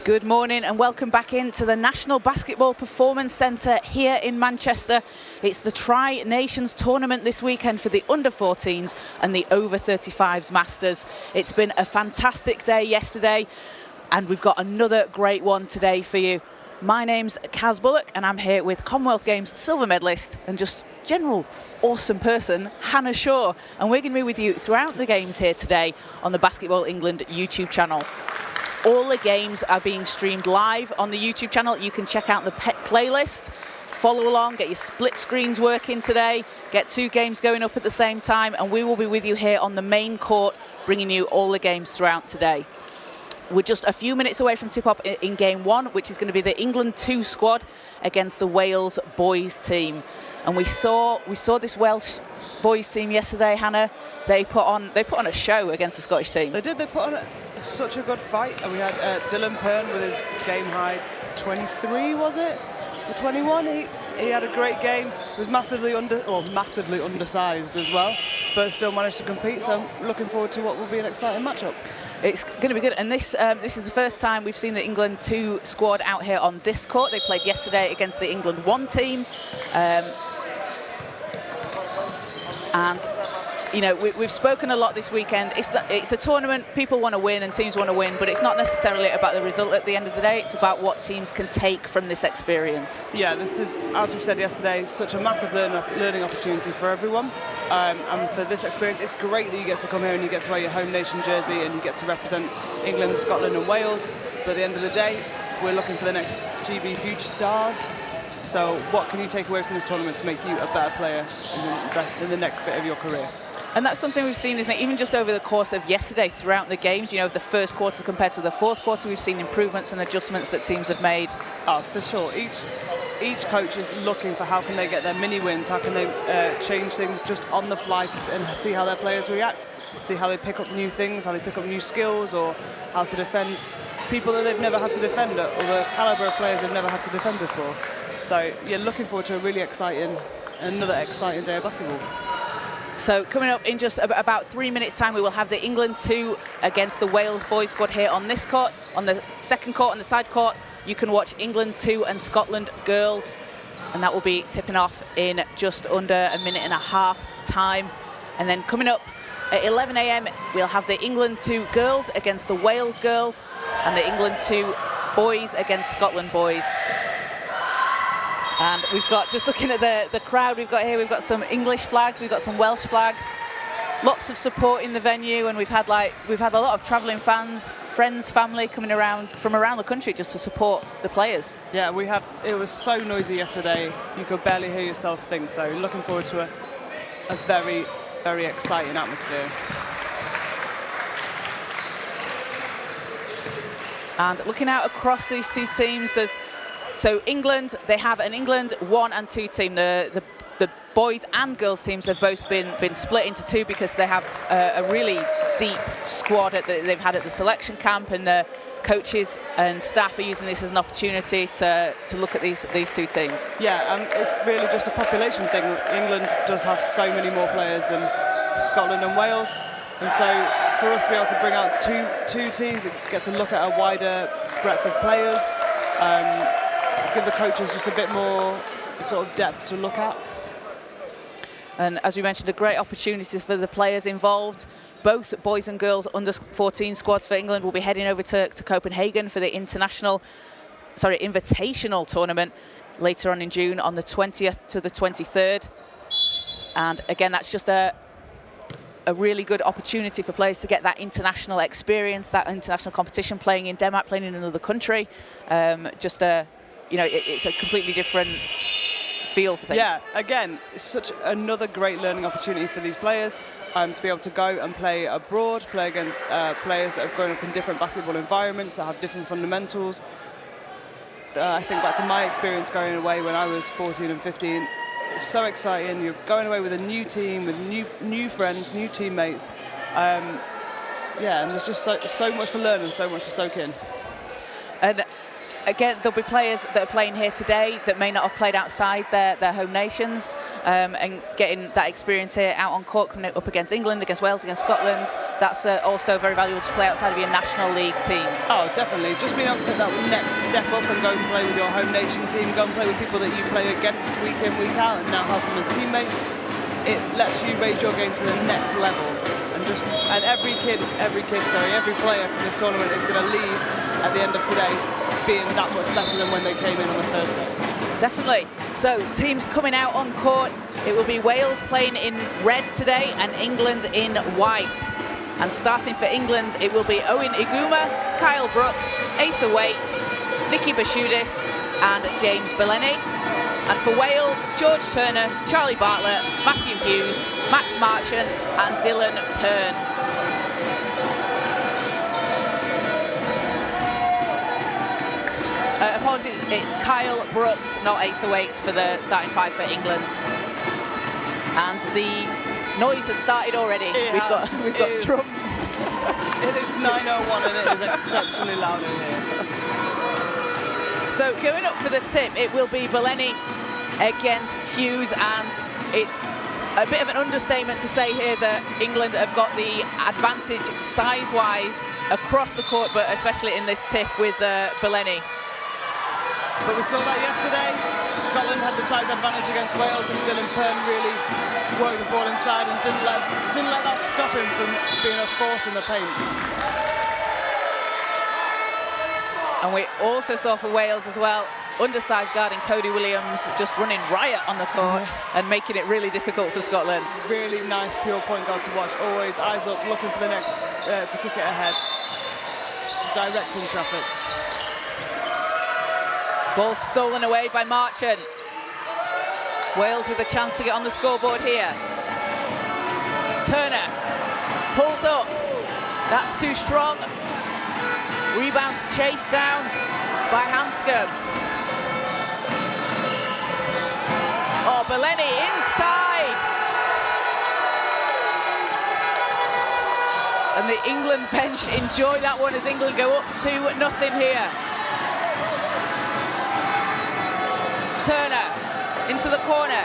Good morning and welcome back into the National Basketball Performance Centre here in Manchester. It's the Tri-Nations tournament this weekend for the under-14s and the over-35s Masters. It's been a fantastic day yesterday and we've got another great one today for you. My name's Kaz Bullock and I'm here with Commonwealth Games silver medalist and just general awesome person, Hannah Shaw. And we're going to be with you throughout the games here today on the Basketball England YouTube channel. All the games are being streamed live on the YouTube channel. You can check out the playlist, follow along, get your split screens working today, get 2 games going up at the same time, and we will be with you here on the main court, bringing you all the games throughout today. We're just a few minutes away from tip-off in game 1, which is going to be the England 2 squad against the Wales boys team. And we saw this Welsh boys team yesterday, Hannah. They put on a show against the Scottish team. They did. They put on such a good fight. And we had Dylan Pern with his game high 23, was it? Or 21. He had a great game. He was massively undersized as well, but still managed to compete. So I'm looking forward to what will be an exciting matchup. It's going to be good, and this is the first time we've seen the England 2 squad out here on this court. They played yesterday against the England 1 team. And you know, we've spoken a lot this weekend. It's a tournament, people want to win and teams want to win, but it's not necessarily about the result at the end of the day. It's about what teams can take from this experience. Yeah, this is, as we said yesterday, such a massive learning opportunity for everyone. And for this experience, it's great that you get to come here and you get to wear your home nation jersey and you get to represent England, Scotland and Wales. But at the end of the day, we're looking for the next GB future stars. So what can you take away from this tournament to make you a better player in the next bit of your career? And that's something we've seen, isn't it? Even just over the course of yesterday, throughout the games, you know, the first quarter compared to the fourth quarter, we've seen improvements and adjustments that teams have made. Oh, for sure. Each coach is looking for how can they get their mini wins, how can they change things just on the fly and see how their players react, see how they pick up new things, how they pick up new skills, or how to defend people that they've never had to defend, or the caliber of players they've never had to defend before. So, yeah, looking forward to a really another exciting day of basketball. So coming up in just about 3 minutes' time, we will have the England 2 against the Wales boys squad here on this court. On the second court, on the side court, you can watch England 2 and Scotland girls, and that will be tipping off in just under a minute and a half's time. And then coming up at 11 AM, we'll have the England 2 girls against the Wales girls, and the England 2 boys against Scotland boys. And we've got, just looking at the crowd we've got here, we've got some English flags, we've got some Welsh flags, lots of support in the venue, and we've had a lot of travelling fans, friends, family coming around from around the country just to support the players. Yeah, it was so noisy yesterday, you could barely hear yourself think, so looking forward to a very, very exciting atmosphere. And looking out across these 2 teams, so England, they have an England 1 and 2 team. The boys and girls teams have both been split into 2 because they have a really deep squad they've had at the selection camp, and the coaches and staff are using this as an opportunity to look at these 2 teams. Yeah, and it's really just a population thing. England does have so many more players than Scotland and Wales, and so for us to be able to bring out two teams, get to look at a wider breadth of players. Give the coaches just a bit more sort of depth to look at. And as we mentioned, a great opportunity for the players involved. Both boys and girls under 14 squads for England will be heading over to Copenhagen for the invitational tournament later on in June on the 20th to the 23rd. And again, that's just a really good opportunity for players to get that international experience, that international competition, playing in Denmark, playing in another country. It's a completely different feel for things. Yeah, again, it's such another great learning opportunity for these players to be able to go and play abroad, play against players that have grown up in different basketball environments, that have different fundamentals. I think back to my experience going away when I was 14 and 15. It's so exciting. You're going away with a new team, with new friends, new teammates. And there's just so much to learn and so much to soak in. And again, there'll be players that are playing here today that may not have played outside their home nations, and getting that experience here out on court, coming up against England, against Wales, against Scotland. That's also very valuable to play outside of your National League teams. Oh, definitely. Just being able to take that next step up and go and play with your home nation team, go and play with people that you play against week in, week out, and now have them as teammates. It lets you raise your game to the next level. And every player from this tournament is going to leave at the end of today being that much better than when they came in on the Thursday. Definitely. So teams coming out on court, it will be Wales playing in red today and England in white. And starting for England, it will be Owen Iguma, Kyle Brooks, Asa Waite, Nicky Bashudis and James Belleni. And for Wales, George Turner, Charlie Bartlett, Matthew Hughes, Max Marchant and Dylan Pern. Apologies, it's Kyle Brooks, not Asa Waite, for the starting five for England. And the noise has started already. We've got drums. It is 9:01 and it is exceptionally loud in here. So going up for the tip, it will be Belleni against Hughes, and it's a bit of an understatement to say here that England have got the advantage size-wise across the court, but especially in this tip with Belleni. But we saw that yesterday. Scotland had the size advantage against Wales, and Dylan Pern really worked the ball inside and didn't let that stop him from being a force in the paint. And we also saw for Wales as well, undersized guard in Cody Williams just running riot on the court and making it really difficult for Scotland. Really nice pure point guard to watch, always eyes up, looking for the next, to kick it ahead. Directing traffic. Ball stolen away by Marchant. Wales with a chance to get on the scoreboard here. Turner pulls up. That's too strong. Rebounds chased down by Hanscom. Oh, Belleni inside. And the England bench enjoy that one as England go up 2-0 here. Turner into the corner.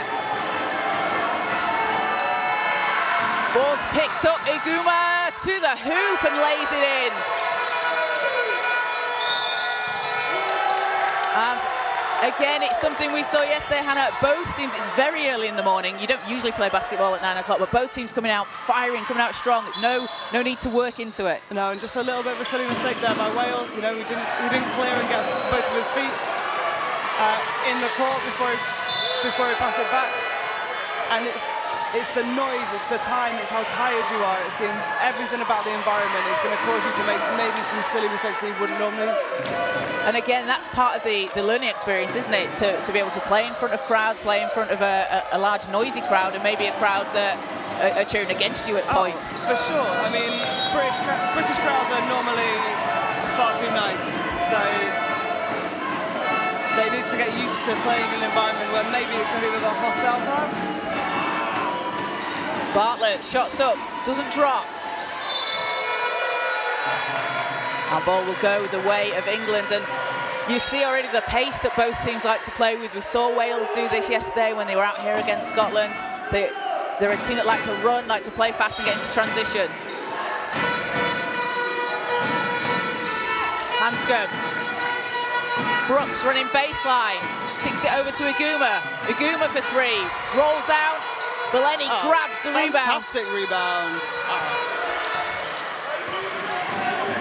Ball's picked up. Iguma to the hoop and lays it in. And again, it's something we saw yesterday, Hannah. Both teams, it's very early in the morning. You don't usually play basketball at 9 o'clock, but both teams coming out firing, coming out strong. No need to work into it. No, and just a little bit of a silly mistake there by Wales. You know, we didn't clear and get both of his feet in the court before he passed it back. And it's the noise, it's the time, it's how tired you are, it's everything about the environment is going to cause you to make maybe some silly mistakes that you wouldn't normally. And again, that's part of the learning experience, isn't it? To be able to play in front of crowds, play in front of a large noisy crowd, and maybe a crowd that are cheering against you at points. For sure. I mean, British crowds are normally far too nice, so they need to get used to playing in an environment where maybe it's going to be with a hostile crowd. Bartlett shots up, doesn't drop. Our ball will go the way of England, and you see already the pace that both teams like to play with. We saw Wales do this yesterday when they were out here against Scotland. They're a team that like to run, like to play fast and get into transition. Hanscom. Brooks running baseline, kicks it over to Iguma. Iguma for three, rolls out. Belleni grabs the rebound. Fantastic rebound.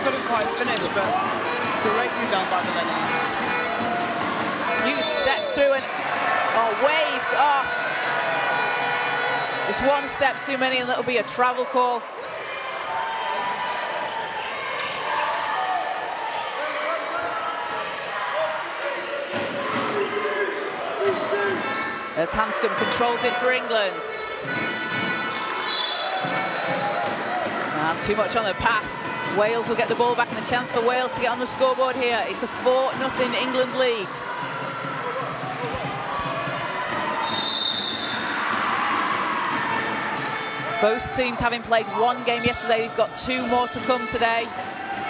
Couldn't quite finish, but great rebound by Belleni. Hughes steps through and waved off. Just one step too many, and that'll be a travel call. As Hanscom controls it for England. And too much on the pass. Wales will get the ball back, and a chance for Wales to get on the scoreboard here. It's a 4-0 England lead. Both teams having played one game yesterday, they've got 2 more to come today,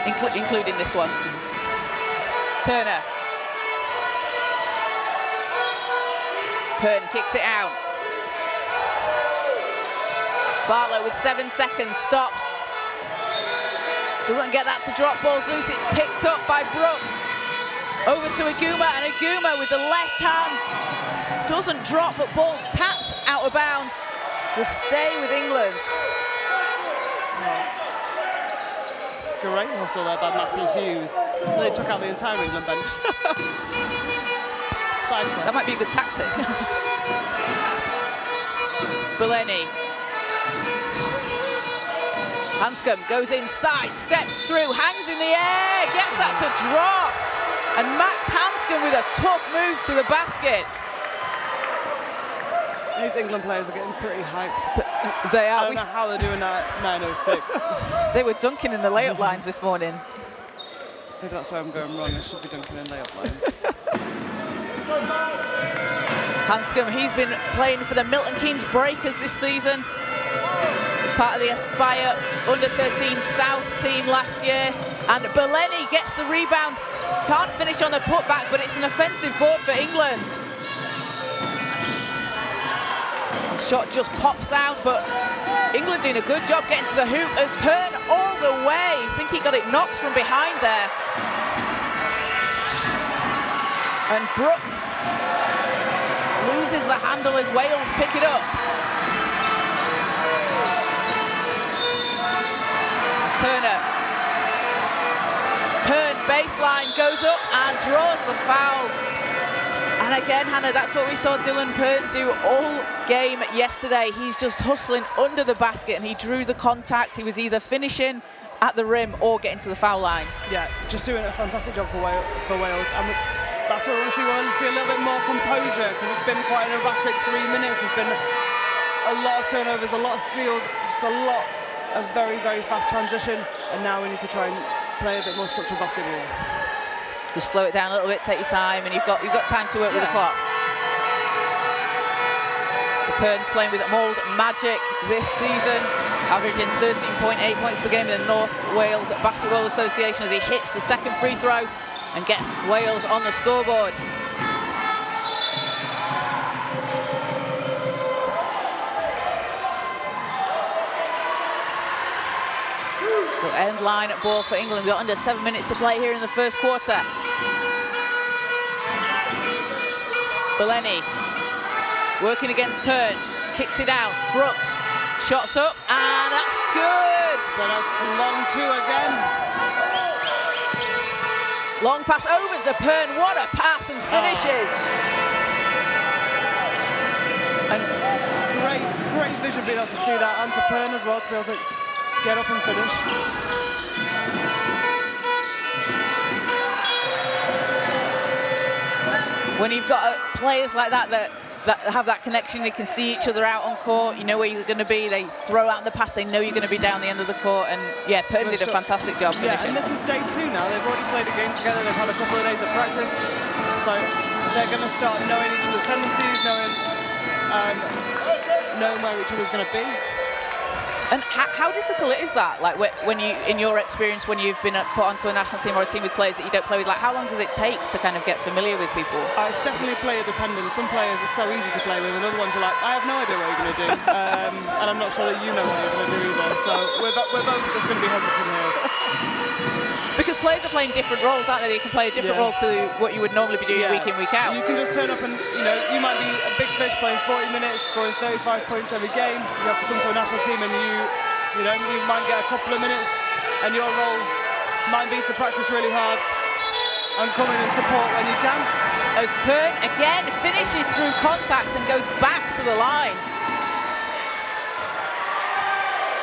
including this one. Turner Pern kicks it out. Barlow with 7 seconds, stops. Doesn't get that to drop, ball's loose, it's picked up by Brooks. Over to Aguma, and Aguma with the left hand. Doesn't drop, but ball's tapped out of bounds. Will stay with England. Great hustle there by Matthew Hughes. They took out the entire England bench. That might be a good tactic. Beleni. Hanscom goes inside, steps through, hangs in the air, gets that to drop. And Max Hanscom with a tough move to the basket. These England players are getting pretty hyped. They are. I don't know how they're doing that at 9:06. They were dunking in the layup lines this morning. Maybe that's where I'm going wrong. I should be dunking in layup lines. Hanscom, he's been playing for the Milton Keynes Breakers this season. He's part of the Aspire under-13 South team last year. And Beleni gets the rebound. Can't finish on the putback, but it's an offensive board for England. Shot just pops out, but England doing a good job getting to the hoop as Pern all the way. I think he got it knocked from behind there. And Brooks loses the handle as Wales pick it up. Turner. Pern baseline goes up and draws the foul. And again, Hannah, that's what we saw Dylan Pern do all game yesterday. He's just hustling under the basket and he drew the contact. He was either finishing at the rim or getting to the foul line. Yeah, just doing a fantastic job for Wales. And that's what we want to see. We want to see a little bit more composure because it's been quite an erratic 3 minutes. There's been a lot of turnovers, a lot of steals, just a lot of very, very fast transition. And now we need to try and play a bit more structured basketball. Just slow it down a little bit, take your time, and you've got time to work with the clock. Pern's playing with Mould Magic this season, averaging 13.8 points per game in the North Wales Basketball Association as he hits the second free throw and gets Wales on the scoreboard. So end line ball for England. We've got under 7 minutes to play here in the first quarter. Beleni working against Pern, kicks it out. Brooks shots up, and that's good. So that's long two again. Long pass over to Pern. What a pass and finishes. And great vision being able to see that, and to Pern as well to be able to get up and finish. When you've got players like that that have that connection, they can see each other out on court, you know where you're going to be, they throw out the pass, they know you're going to be down the end of the court, and yeah, Pern did a fantastic job finishing. Yeah, and this is day 2 now. They've already played a game together, they've had a couple of days of practice, so they're going to start knowing each other's tendencies, knowing where each other's going to be. And how difficult is that? Like when you, in your experience, when you've been put onto a national team or a team with players that you don't play with, like how long does it take to kind of get familiar with people? It's definitely player dependent. Some players are so easy to play with, and other ones are like, I have no idea what you're going to do, and I'm not sure that you know what you're going to do either. So we're both just going to be hesitant here. Because players are playing different roles, aren't they? They can play a different role to what you would normally be doing week in, week out. You can just turn up and, you might be a big fish playing 40 minutes, scoring 35 points every game. You have to come to a national team and you might get a couple of minutes, and your role might be to practice really hard and come in and support when you can. As Pern again finishes through contact and goes back to the line.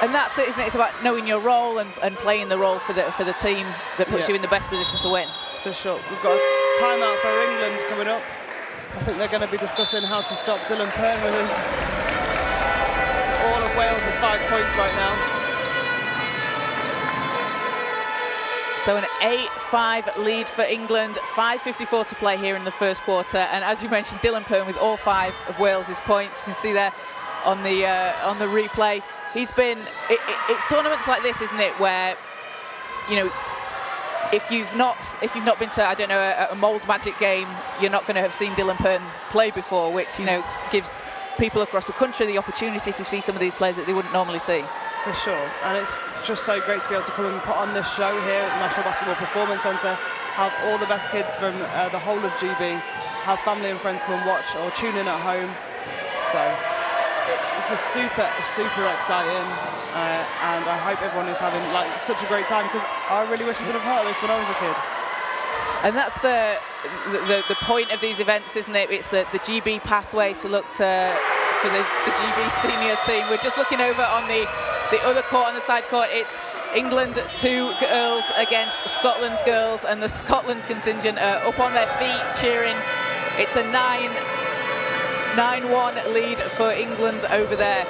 And that's it, isn't it? It's about knowing your role and playing the role for the team that puts you in the best position to win. For sure. We've got a timeout for England coming up. I think they're going to be discussing how to stop Dylan Pern with his all of Wales' 5 points right now. So an 8-5 lead for England, 5:54 to play here in the first quarter. And as you mentioned, Dylan Pern with all 5 of Wales' points. You can see there on the replay. He's been, it's tournaments like this, isn't it, where, if you've not been to, I don't know, a Mould Magic game, you're not going to have seen Dylan Pern play before, which, you know, gives people across the country the opportunity to see some of these players that they wouldn't normally see. For sure, and it's just so great to be able to come and put on this show here at the National Basketball Performance Centre, have all the best kids from the whole of GB, have family and friends come and watch or tune in at home. So this is super exciting, and I hope everyone is having like such a great time, because I really wish we could have heard this when I was a kid. And that's the point of these events, isn't it? It's the GB pathway to look for the GB senior team. We're just looking over on the other court, on the side court. It's England 2 girls against Scotland girls, and the Scotland contingent are up on their feet cheering. It's a 9-1 lead for England over there.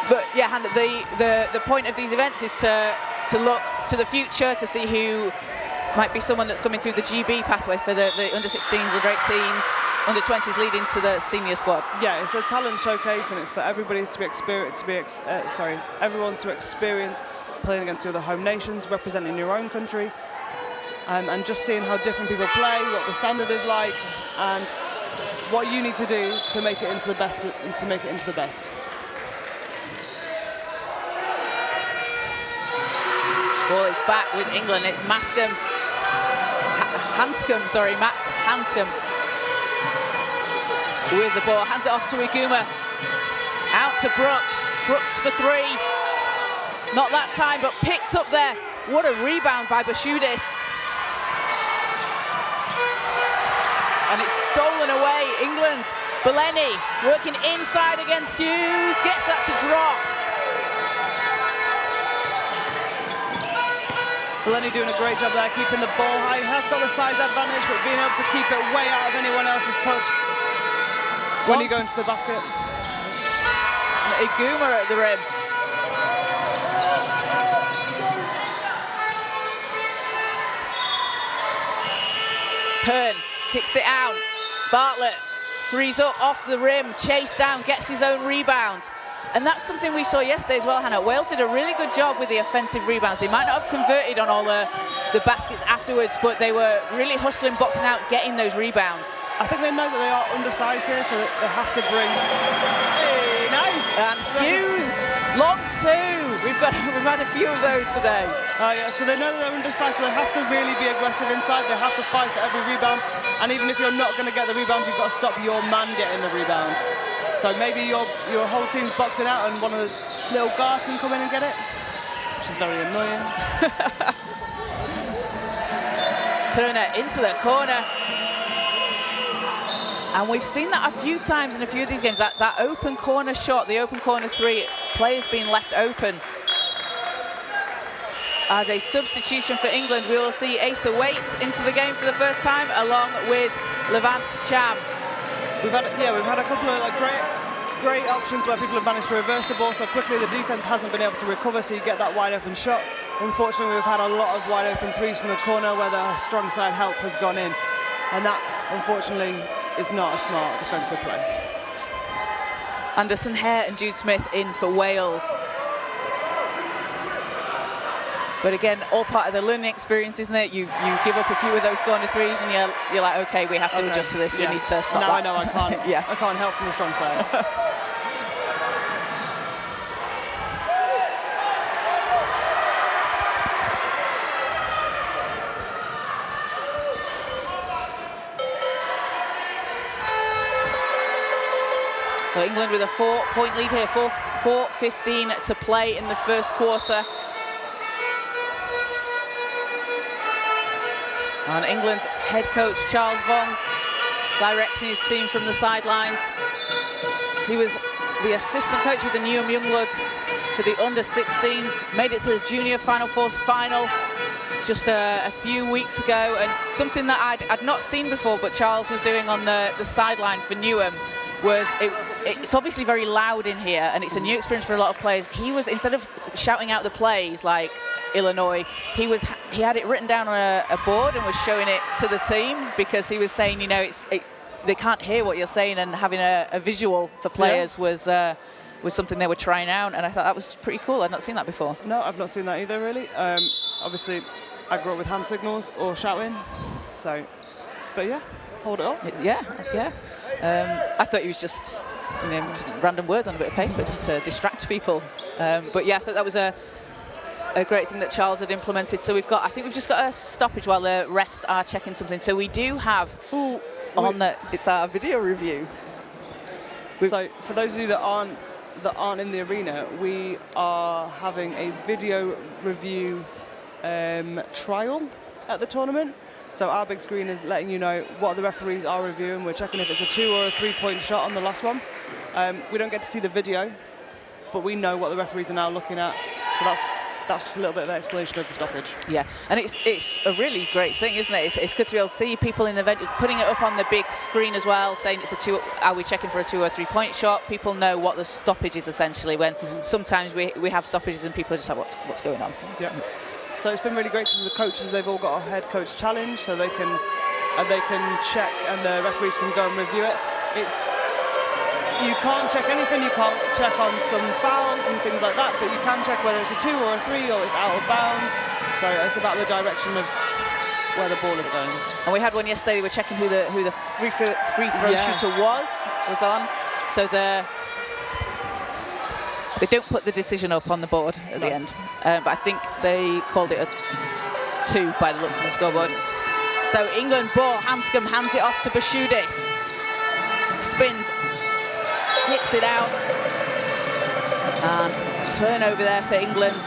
But yeah, Hannah, the point of these events is to look to the future, to see who might be someone that's coming through the GB pathway for the under-16s, under-18s, under-20s leading to the senior squad. Yeah, it's a talent showcase, and it's for everybody to everyone to experience playing against the other home nations, representing your own country, and just seeing how different people play, what the standard is like, and what you need to do to make it into the best. Ball is back with England. It's Hanscom, Matt Hanscom with the ball. Hands it off to Iguma. Out to Brooks. Brooks for 3. Not that time, but picked up there. What a rebound by Bashudis. And it's stolen away. England. Beleni working inside against Hughes. Gets that to drop. Beleni doing a great job there, keeping the ball high. He has got the size advantage, but being able to keep it way out of anyone else's touch when you go into the basket. And Iguma at the rim. Pern kicks it out. Bartlett threes up off the rim, chased down, gets his own rebound. And that's something we saw yesterday as well, Hannah. Wales did a really good job with the offensive rebounds. They might not have converted on all the baskets afterwards, but they were really hustling, boxing out, getting those rebounds. I think they know that they are undersized here, so they have to bring... Hey, nice! And Hughes, long 2. We've had a few of those today. Yeah, so they know that they're undersized, so they have to really be aggressive inside. They have to fight for every rebound. And even if you're not going to get the rebound, you've got to stop your man getting the rebound. So maybe your whole team's boxing out and one of the little guards can come in and get it, which is very annoying. Turner into the corner. And we've seen that a few times in a few of these games, that open corner shot, the open corner 3, players being left open. As a substitution for England, we will see Asa Waite into the game for the first time, along with Levant Cham. We've had a couple of great options where people have managed to reverse the ball so quickly. The defense hasn't been able to recover, so you get that wide open shot. Unfortunately, we've had a lot of wide open 3s from the corner where the strong side help has gone in, and that unfortunately is not a smart defensive play. Anderson Hare and Jude Smith in for Wales. But again, all part of the learning experience, isn't it? You give up a few of those corner 3s and you're like, okay, we have to adjust to this. Yeah. We need to stop that. Now I know I can't. Yeah. I can't help from the strong side. So England with a 4-point lead here, 4:15 to play in the first quarter. And England's head coach, Charles Vaughn, directing his team from the sidelines. He was the assistant coach with the Newham Youngbloods for the under-16s, made it to the Junior Final Fours final just a few weeks ago, and something that I'd not seen before, but Charles was doing on the sideline for Newham, was it's obviously very loud in here, and it's a new experience for a lot of players. He was, instead of shouting out the plays like Illinois, he had it written down on a board and was showing it to the team, because he was saying, you know, they can't hear what you're saying, and having a visual for players was was something they were trying out, and I thought that was pretty cool. I'd not seen that before. No, I've not seen that either, really. Obviously, I grew up with hand signals or shouting, so, but yeah, hold it up. Yeah. I thought he was just, just random words on a bit of paper just to distract people. But yeah, I thought that was a great thing that Charles had implemented. So I think we've just got a stoppage while the refs are checking something. So we do have it's our video review. So for those of you that aren't in the arena, we are having a video review trial at the tournament. So our big screen is letting you know what the referees are reviewing. We're checking if it's a 2 or a 3-point shot on the last one. We don't get to see the video, but we know what the referees are now looking at. So that's just a little bit of an explanation of the stoppage. Yeah, and it's a really great thing, isn't it? It's good to be able to see people in the event, putting it up on the big screen as well, saying it's a 2, are we checking for a 2 or 3-point shot? People know what the stoppage is essentially, when sometimes we have stoppages and people are just like, what's going on? Yeah. So it's been really great to the coaches. They've all got a head coach challenge, so they can check, and the referees can go and review it. You can't check anything. You can't check on some fouls and things like that, but you can check whether it's a 2 or a 3 or it's out of bounds. So it's about the direction of where the ball is going. And we had one yesterday. We were checking who the free throw shooter was on. So they don't put the decision up on the board at the end, but I think they called it a 2 by the looks of the scoreboard. So England ball, Hanscom hands it off to Bashudis. Spins, hits it out, and turnover there for England.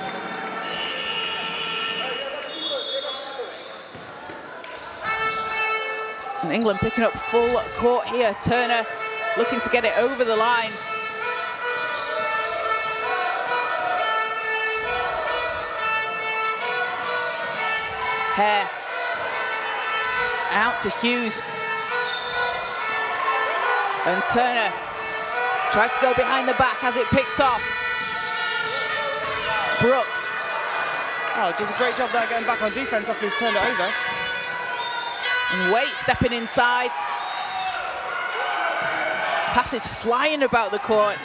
And England picking up full court here. Turner looking to get it over the line. Hare out to Hughes, and Turner tried to go behind the back, has it picked off. Brooks. Oh, does a great job there getting back on defense after he's turned it over. And Waite stepping inside. Passes flying about the court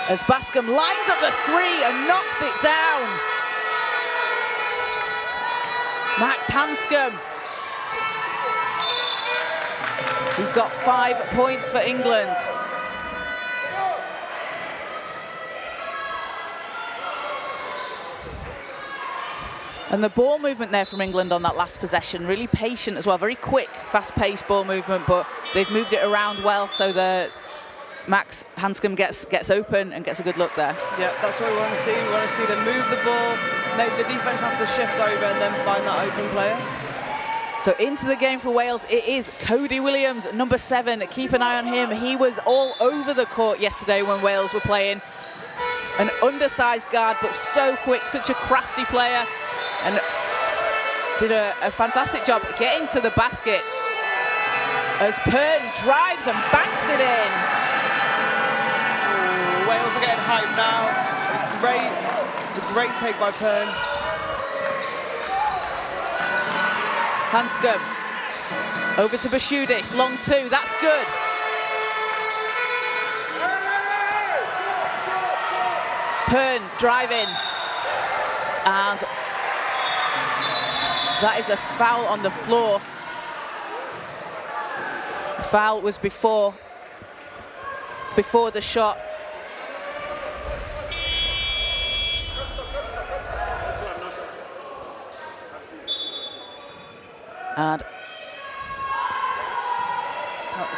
as Bascom lines up the 3 and knocks it down. Max Hanscom. He's got 5 points for England. And the ball movement there from England on that last possession, really patient as well, very quick, fast-paced ball movement, but they've moved it around well so that Max Hanscom gets open and gets a good look there. Yeah, that's what we want to see. We want to see them move the ball, make the defense have to shift over and then find that open player. So into the game for Wales, it is Cody Williams, number 7. Keep an eye on him. He was all over the court yesterday when Wales were playing. An undersized guard, but so quick, such a crafty player, and did a fantastic job getting to the basket as Pern drives and banks it in. Ooh, Wales are getting hyped now. It's great. It's a great take by Pern. Hanscom over to Bashudis, long 2, that's good. Pern driving, and that is a foul on the floor. The foul was before the shot. And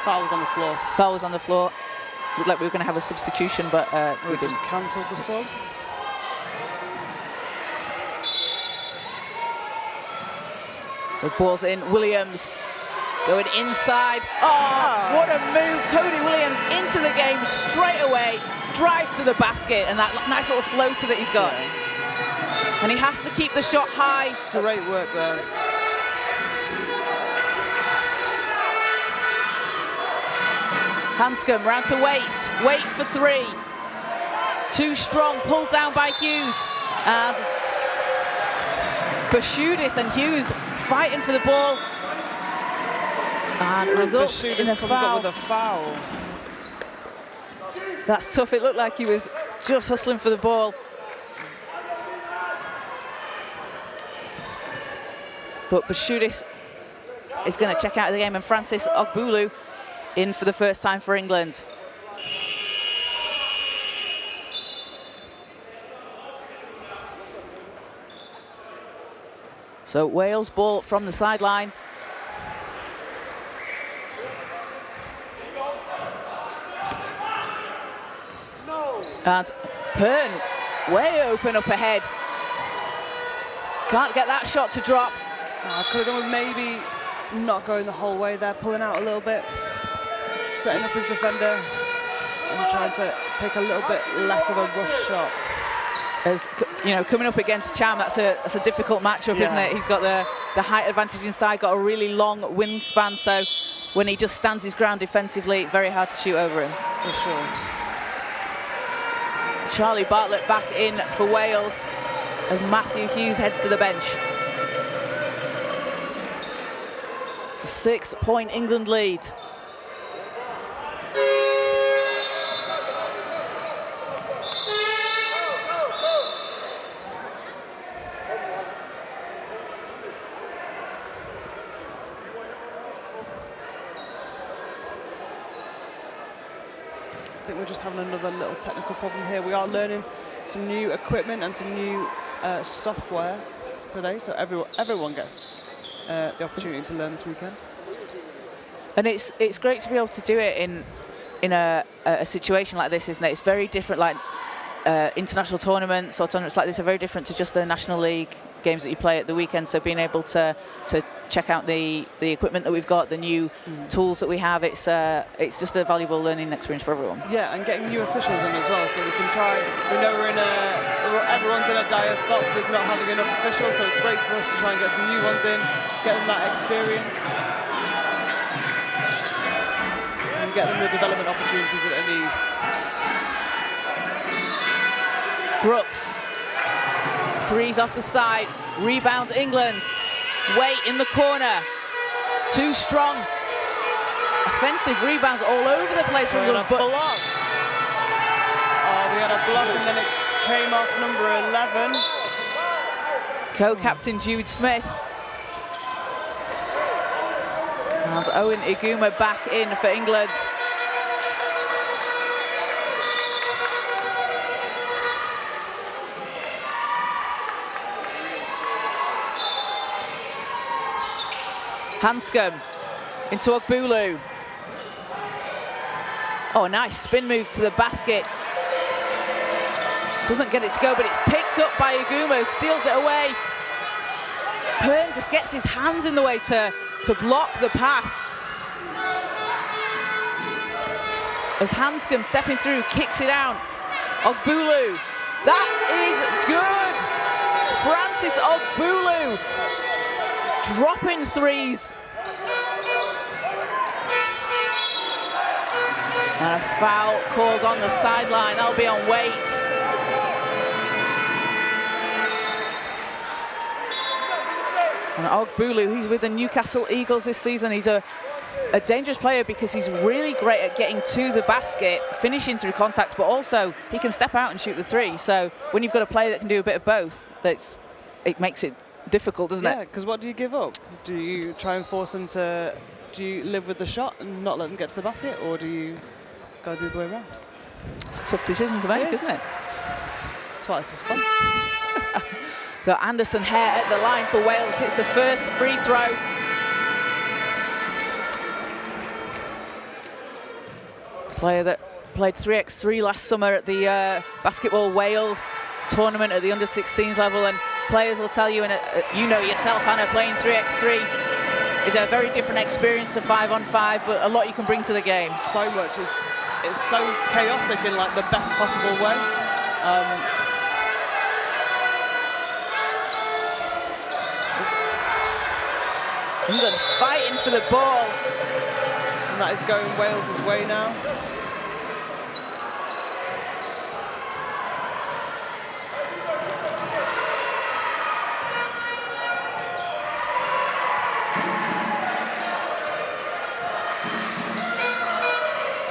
foul was on the floor. Foul was on the floor. Looked like we were going to have a substitution, but we just cancelled the sub. So ball's in. Williams going inside. Oh, what a move. Cody Williams into the game straight away. Drives to the basket, and that nice little floater that he's got. Yeah. And he has to keep the shot high. Great work there. Hanscom round to Waite. Waite for 3. Too strong, pulled down by Hughes. And Bashudis and Hughes fighting for the ball. And results in a comes foul. up with a foul. That's tough. It looked like he was just hustling for the ball. But Bashudis is going to check out of the game, and Francis Ogbulu in for the first time for England. So Wales ball from the sideline. And Hearn way open up ahead. Can't get that shot to drop. Could have done with maybe not going the whole way there, pulling out a little bit, setting up his defender and trying to take a little bit less of a rush shot. As you know, coming up against Cham, that's a difficult matchup, isn't it? He's got the height advantage inside, got a really long wingspan, so when he just stands his ground defensively, very hard to shoot over him. For sure. Charlie Bartlett back in for Wales as Matthew Hughes heads to the bench. It's a 6-point England lead. I think we're just having another little technical problem here. We are learning some new equipment and some new software today, so everyone gets the opportunity to learn this weekend. And it's great to be able to do it in a situation like this, isn't it? It's very different, like international tournaments or tournaments like this are very different to just the National League games that you play at the weekend. So being able to check out the equipment that we've got, the new tools that we have, it's just a valuable learning experience for everyone. Yeah, and getting new officials in as well, so we can try. We know everyone's in a dire spot with not having enough officials, so it's great for us to try and get some new ones in, get them that experience, and get them the development opportunities that they need. Brooks, threes off the side, rebound England. Wait in the corner, too strong. Offensive rebounds all over the place from England. But block. We had a block and then it came off number 11. Co-captain Jude Smith. And Owen Iguma back in for England. Hanscom into Ogbulu. Oh, nice spin move to the basket. Doesn't get it to go, but it's picked up by Iguma, steals it away. Hearn just gets his hands in the way to block the pass. As Hanscom stepping through, kicks it out. Ogbulu, that is good. Francis Ogbulu dropping threes. And a foul called on the sideline. That'll be on Waite. And Ogbulu, he's with the Newcastle Eagles this season. He's a dangerous player because he's really great at getting to the basket, finishing through contact, but also he can step out and shoot the three. So when you've got a player that can do a bit of both, it makes it difficult, doesn't it? Yeah, because what do you give up? Do you try and force them to, do you live with the shot and not let them get to the basket, or do you go the other way around? It's a tough decision to make, isn't it? That's why this is fun. Got Anderson Hare at the line for Wales. It's the first free throw. Player that played 3x3 last summer at the Basketball Wales tournament at the under-16s level, and players will tell you, and you know yourself, Hannah, playing 3x3 is a very different experience to 5-on-5, but a lot you can bring to the game. So much. It's so chaotic in like the best possible way. England fighting for the ball. And that is going Wales' way now.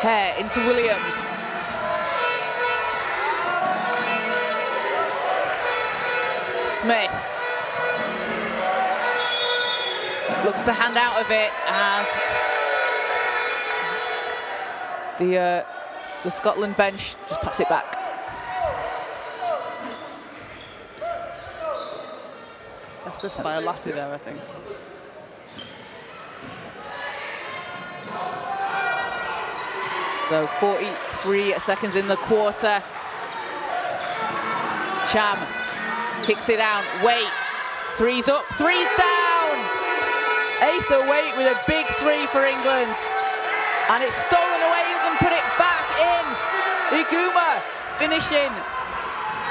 Hare into Williams. Smith looks to hand out of it, and the Scotland bench just puts it back. Assist by a Lassie there, I think. So 43 seconds in the quarter. Cham kicks it down. Waite, three's up, three's down. Asa Waite with a big three for England. And it's stolen away. England put it back in. Iguma finishing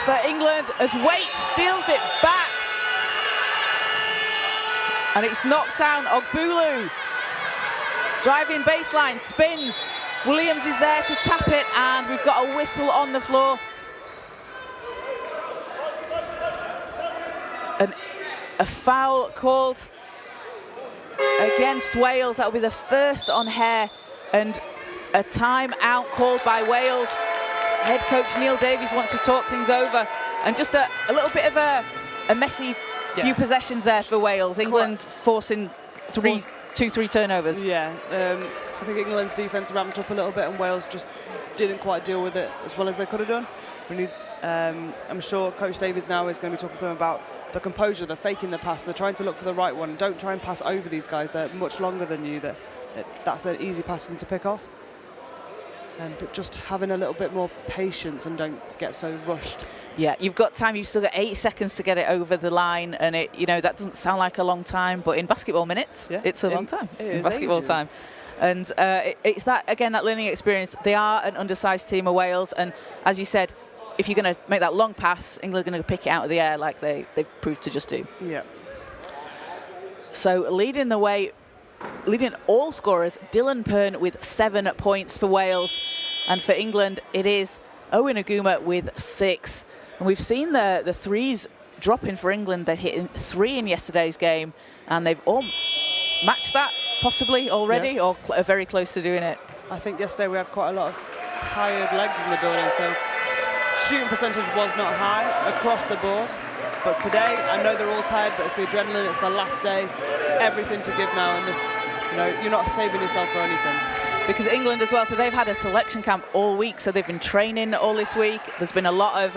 for England as Waite steals it back. And it's knocked down. Ogbulu driving baseline, spins. Williams is there to tap it, and we've got a whistle on the floor. And a foul called against Wales. That will be the first on Hare, and a timeout called by Wales. Head coach Neil Davies wants to talk things over, and just a little bit of a messy few possessions there for Wales. England forcing two, three turnovers. Yeah, I think England's defence ramped up a little bit, and Wales just didn't quite deal with it as well as they could have done. We need, I'm sure Coach Davies now is going to be talking to them about the composure. They're faking the pass. They're trying to look for the right one. Don't try and pass over these guys. They're much longer than you. That's an easy pass for them to pick off. But just having a little bit more patience and don't get so rushed. Yeah, you've got time. You've still got 8 seconds to get it over the line, and that doesn't sound like a long time, but in basketball minutes, it's a long time. In basketball ages. Time. And it's that, again, that learning experience. They are an undersized team of Wales, and as you said, if you're going to make that long pass, England are going to pick it out of the air like they've proved to just do. Yeah. So leading the way, leading all scorers, Dylan Pern with 7 points for Wales. And for England, it is Owen Aguma with 6. And we've seen the threes dropping for England. They're hitting 3 in yesterday's game, and they've all matched that possibly already, or very close to doing it. I think yesterday we had quite a lot of tired legs in the building, so shooting percentage was not high across the board. But today, I know they're all tired, but it's the adrenaline, it's the last day, everything to give now, and this, you're not saving yourself for anything. Because England as well, so they've had a selection camp all week, so they've been training all this week. There's been a lot of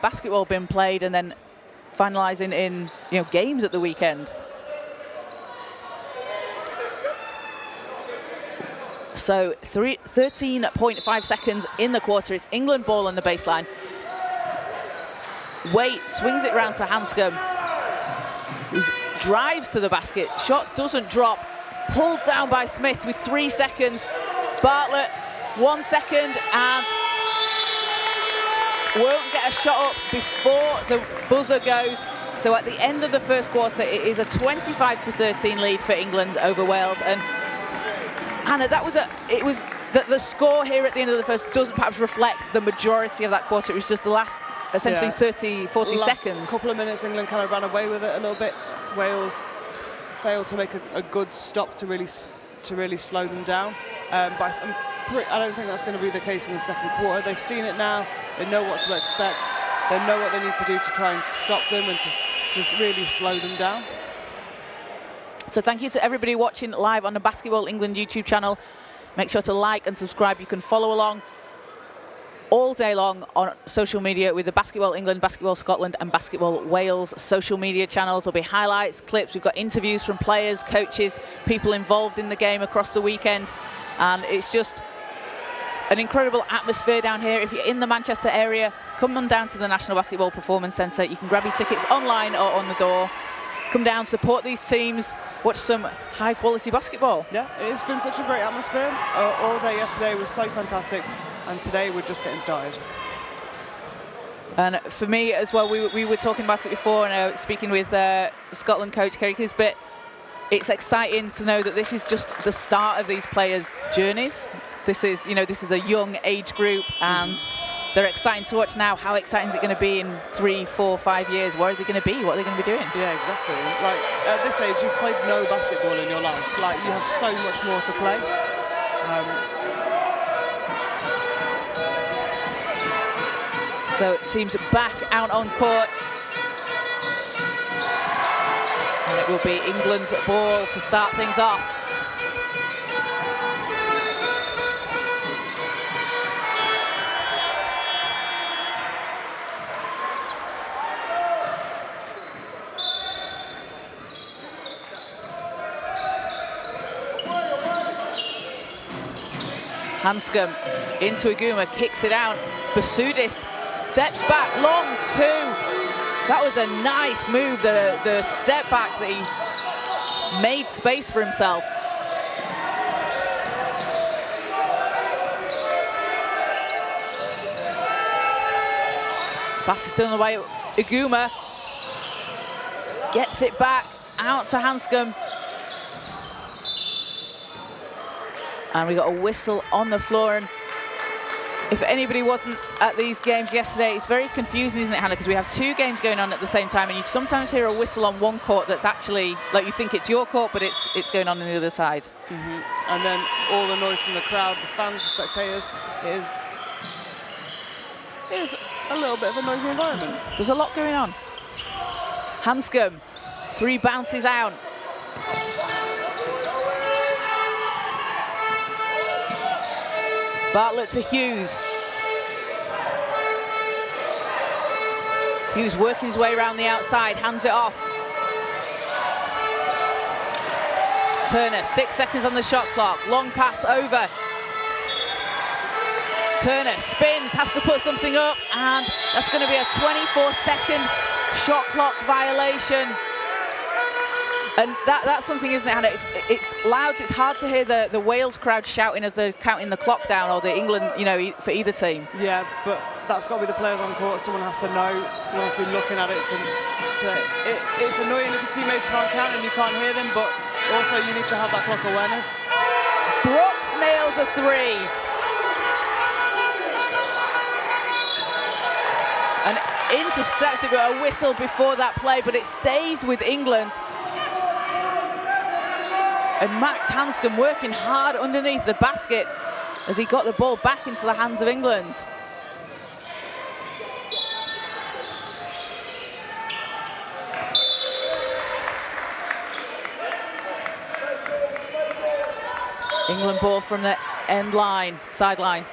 basketball being played, and then finalising in games at the weekend. So 13.5 seconds in the quarter. It's England ball on the baseline. Waite swings it round to Hanscom, who drives to the basket. Shot doesn't drop. Pulled down by Smith with 3 seconds. Bartlett, 1 second, and won't get a shot up before the buzzer goes. So at the end of the first quarter, it is a 25-13 lead for England over Wales. And Hannah, the score here at the end of the first doesn't perhaps reflect the majority of that quarter. It was just the last, essentially 40 seconds. A couple of minutes, England kind of ran away with it a little bit. Wales failed to make a good stop to really slow them down. But I don't think that's going to be the case in the second quarter. They've seen it now. They know what to expect. They know what they need to do to try and stop them and to really slow them down. So thank you to everybody watching live on the Basketball England YouTube channel. Make sure to like and subscribe. You can follow along all day long on social media with the Basketball England, Basketball Scotland and Basketball Wales social media channels. There'll be highlights, clips. We've got interviews from players, coaches, people involved in the game across the weekend. And it's just an incredible atmosphere down here. If you're in the Manchester area, come on down to the National Basketball Performance Centre. You can grab your tickets online or on the door. Come down, support these teams, watch some high-quality basketball. Yeah, it's been such a great atmosphere. All day yesterday was so fantastic, and today we're just getting started. And for me as well, we were talking about it before, and speaking with Scotland coach Kerry Kisbett, it's exciting to know that this is just the start of these players' journeys. This is a young age group, and they're exciting to watch now. How exciting is it going to be in 3, 4, 5 years? Where are they going to be? What are they going to be doing? Yeah, exactly. Like, at this age, you've played no basketball in your life. Like, you have so much more to play. So teams back out on court. will be England's ball to start things off. Hanscom into Aguma, kicks it out. Basudis steps back, long two. That was a nice move, the step back that he made space for himself. Pass is still on the way. Aguma gets it back out to Hanscom. And we got a whistle on the floor. And if anybody wasn't at these games yesterday, it's very confusing, isn't it, Hannah? Because we have two games going on at the same time, and you sometimes hear a whistle on one court that's actually, like, you think it's your court, but it's going on the other side. Mm-hmm. And then all the noise from the crowd, the fans, the spectators, is a little bit of a noisy environment. There's a lot going on. Hanscom, 3 bounces out. Bartlett to Hughes. Hughes working his way around the outside, hands it off. Turner, 6 seconds on the shot clock. Long pass over. Turner spins, has to put something up, and that's going to be a 24-second shot clock violation. And that's something, isn't it, Hannah? It's loud, so it's hard to hear the Wales crowd shouting as they're counting the clock down, or the England, you know, for either team. Yeah, but that's got to be the players on court. Someone has to know, someone has to be looking at it. It's annoying if your teammates can't count and you can't hear them, but also you need to have that clock awareness. Brooks nails a 3. And intercepts it with a whistle before that play, but it stays with England. And Max Hanscom working hard underneath the basket as he got the ball back into the hands of England. England ball from the end line, sideline.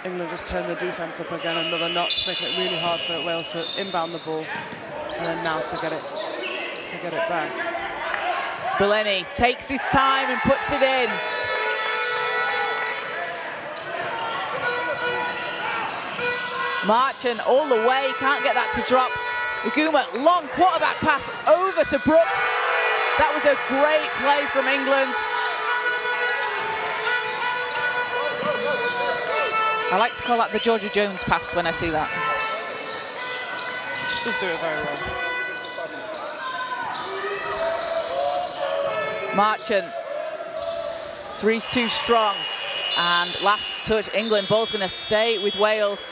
England just turned the defense up again another notch, making it really hard for Wales to inbound the ball, and then now to get it back. Belleni takes his time and puts it in. Marchant all the way, can't get that to drop. Aguma, long quarterback pass over to Brooks. That was a great play from England. I like to call that the Georgia Jones pass when I see that. She does do it very well. Marchant, 3's too strong, and last touch England. Ball's going to stay with Wales.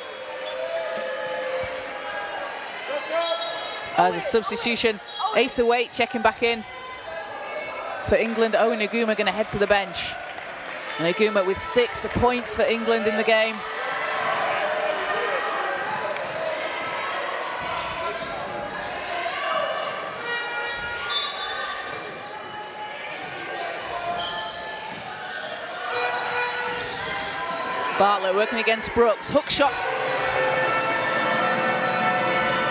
As a substitution, Asa Waite checking back in for England. Owen Aguma going to head to the bench. And Aguma with 6 points for England in the game. Bartlett working against Brooks. Hook shot.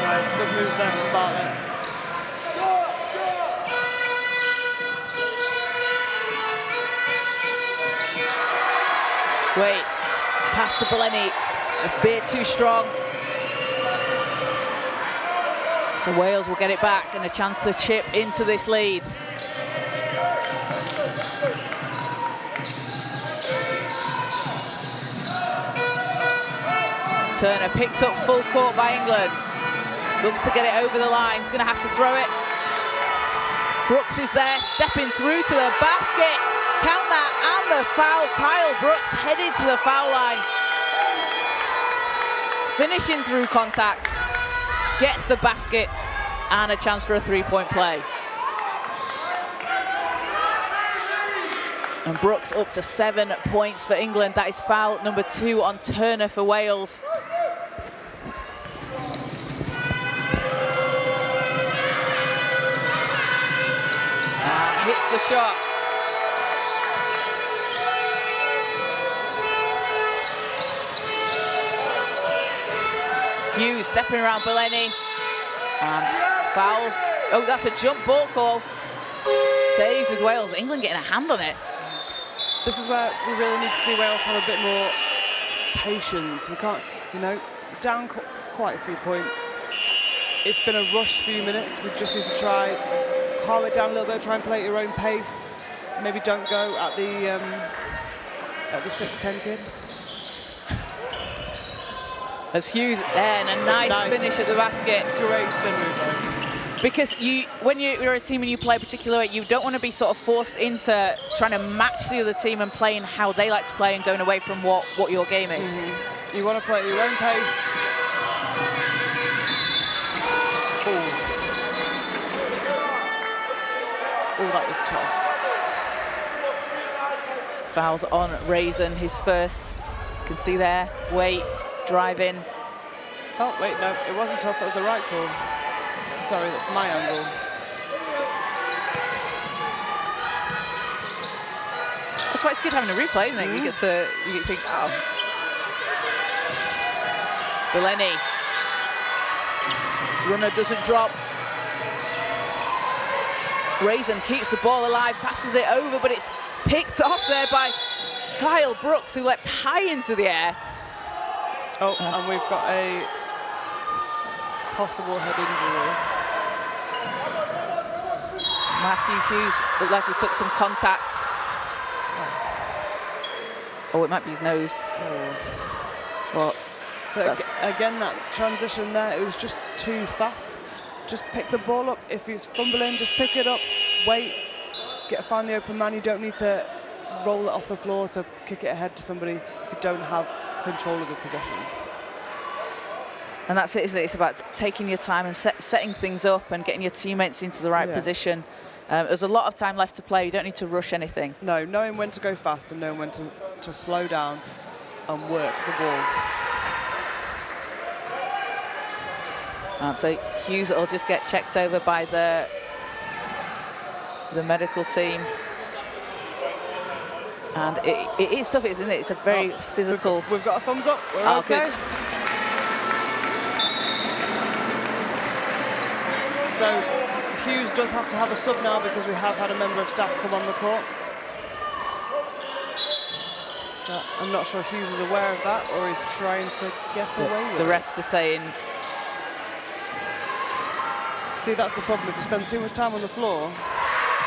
Nice, good move there from Bartlett. Wait, pass to Belleni, a bit too strong. So Wales will get it back and a chance to chip into this lead. Turner picked up full court by England. Looks to get it over the line. He's going to have to throw it. Brooks is there, stepping through to the basket. Count that, and the foul. Kyle Brooks headed to the foul line. Finishing through contact. Gets the basket and a chance for a 3-point play. And Brooks up to 7 points for England. That is foul number 2 on Turner for Wales. missed the shot. Hughes stepping around Belleni. And fouls. Oh, that's a jump ball call. Stays with Wales. England getting a hand on it. This is where we really need to see Wales have a bit more patience. We can't, you know, down quite a few points. It's been a rushed few minutes. We just need to try calm it down a little bit, try and play at your own pace. Maybe don't go at the 6-10 kid. As Hughes there, and a nice finish at the basket. Great spin move though. Because when you're a team and you play a particular way, you don't want to be sort of forced into trying to match the other team and playing how they like to play and going away from what your game is. Mm-hmm. You want to play at your own pace. Oh, that was tough. Fouls on Raisin, his first. You can see there, Wait, driving. Oh, wait, no, it wasn't tough, that was a right call. Sorry, that's my angle. That's why it's good having a replay, isn't it? You get to think, oh. Belleni. Runner doesn't drop. Raisin keeps the ball alive, passes it over, but it's picked off there by Kyle Brooks, who leapt high into the air. Oh, and we've got a possible head injury. Matthew Hughes looked like he took some contact. Oh, it might be his nose. Well, but again, that transition there, it was just too fast. Just pick the ball up. If he's fumbling, just pick it up, wait, find the open man. You don't need to roll it off the floor to kick it ahead to somebody if you don't have control of the possession. And that's it, isn't it? It's about taking your time and setting things up and getting your teammates into the right position. There's a lot of time left to play. You don't need to rush anything. No, knowing when to go fast and knowing when to slow down and work the ball. And so Hughes will just get checked over by the medical team. And it is tough, isn't it? It's a very physical... We've got a thumbs up. We're okay. Good. So Hughes does have to have a sub now because we have had a member of staff come on the court. So I'm not sure Hughes is aware of that or he's trying to get away with it. The refs are saying... See, that's the problem. If you spend too much time on the floor,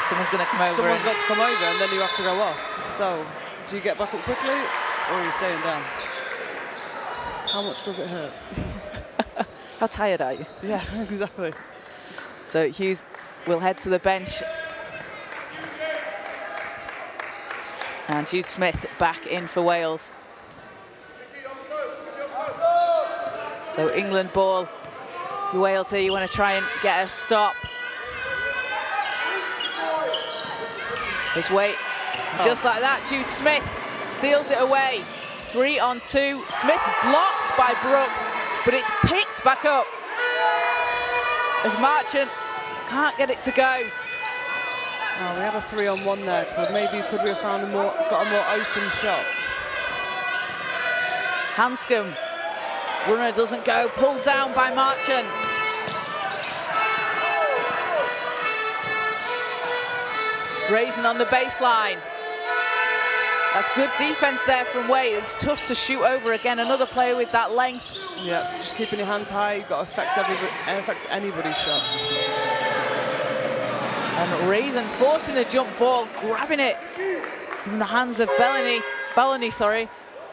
someone's going to come over. Someone's got to come over and then you have to go off. So, do you get back up quickly or are you staying down? How much does it hurt? How tired are you? Yeah, exactly. So Hughes will head to the bench. And Jude Smith back in for Wales. So England ball. Wales here, you want to try and get a stop. His weight, just like that, Jude Smith steals it away. 3 on 2. Smith's blocked by Brooks, but it's picked back up as Marchant can't get it to go. Oh, we have a 3-on-1 there, so maybe could we have found got a more open shot. Hanscom, runner doesn't go, pulled down by Marchant. Raisin on the baseline. That's good defense there from Wade. It's tough to shoot over again. Another player with that length. Yeah, just keeping your hands high. You've got to affect anybody's shot. And Raisin forcing the jump ball, grabbing it in the hands of Belleni, sorry.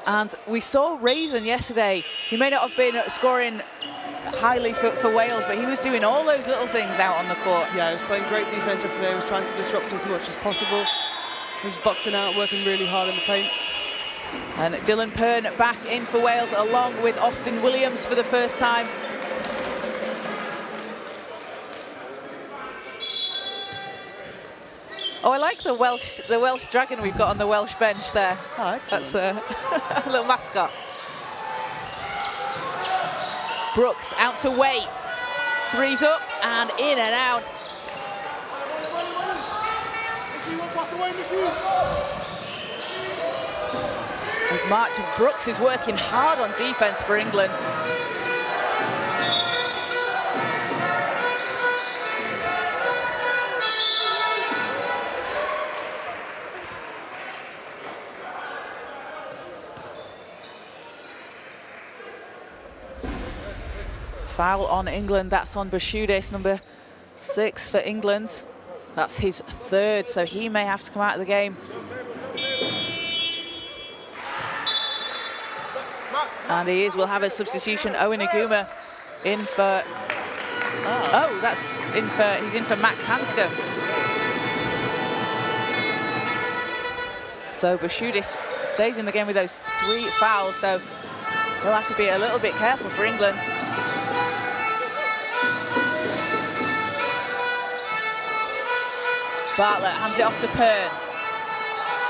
And we saw Raisin yesterday. He may not have been scoring highly for Wales, but he was doing all those little things out on the court. Yeah, he was playing great defense yesterday. He was trying to disrupt as much as possible. He was boxing out, working really hard in the paint. And Dylan Pern back in for Wales, along with Austin Williams for the first time. Oh, I like the Welsh dragon we've got on the Welsh bench there. Oh, excellent. That's a little mascot. Brooks out to Wait. 3's up and in and out. As Marchant Brooks is working hard on defence for England. Foul on England, that's on Bashudis, number 6 for England. That's his 3rd, so he may have to come out of the game. And he is, we'll have a substitution. Owen Aguma in for, oh, that's in for, he's in for Max Hansker. So Bashudis stays in the game with those 3 fouls, so he'll have to be a little bit careful for England. Bartlett hands it off to Pern.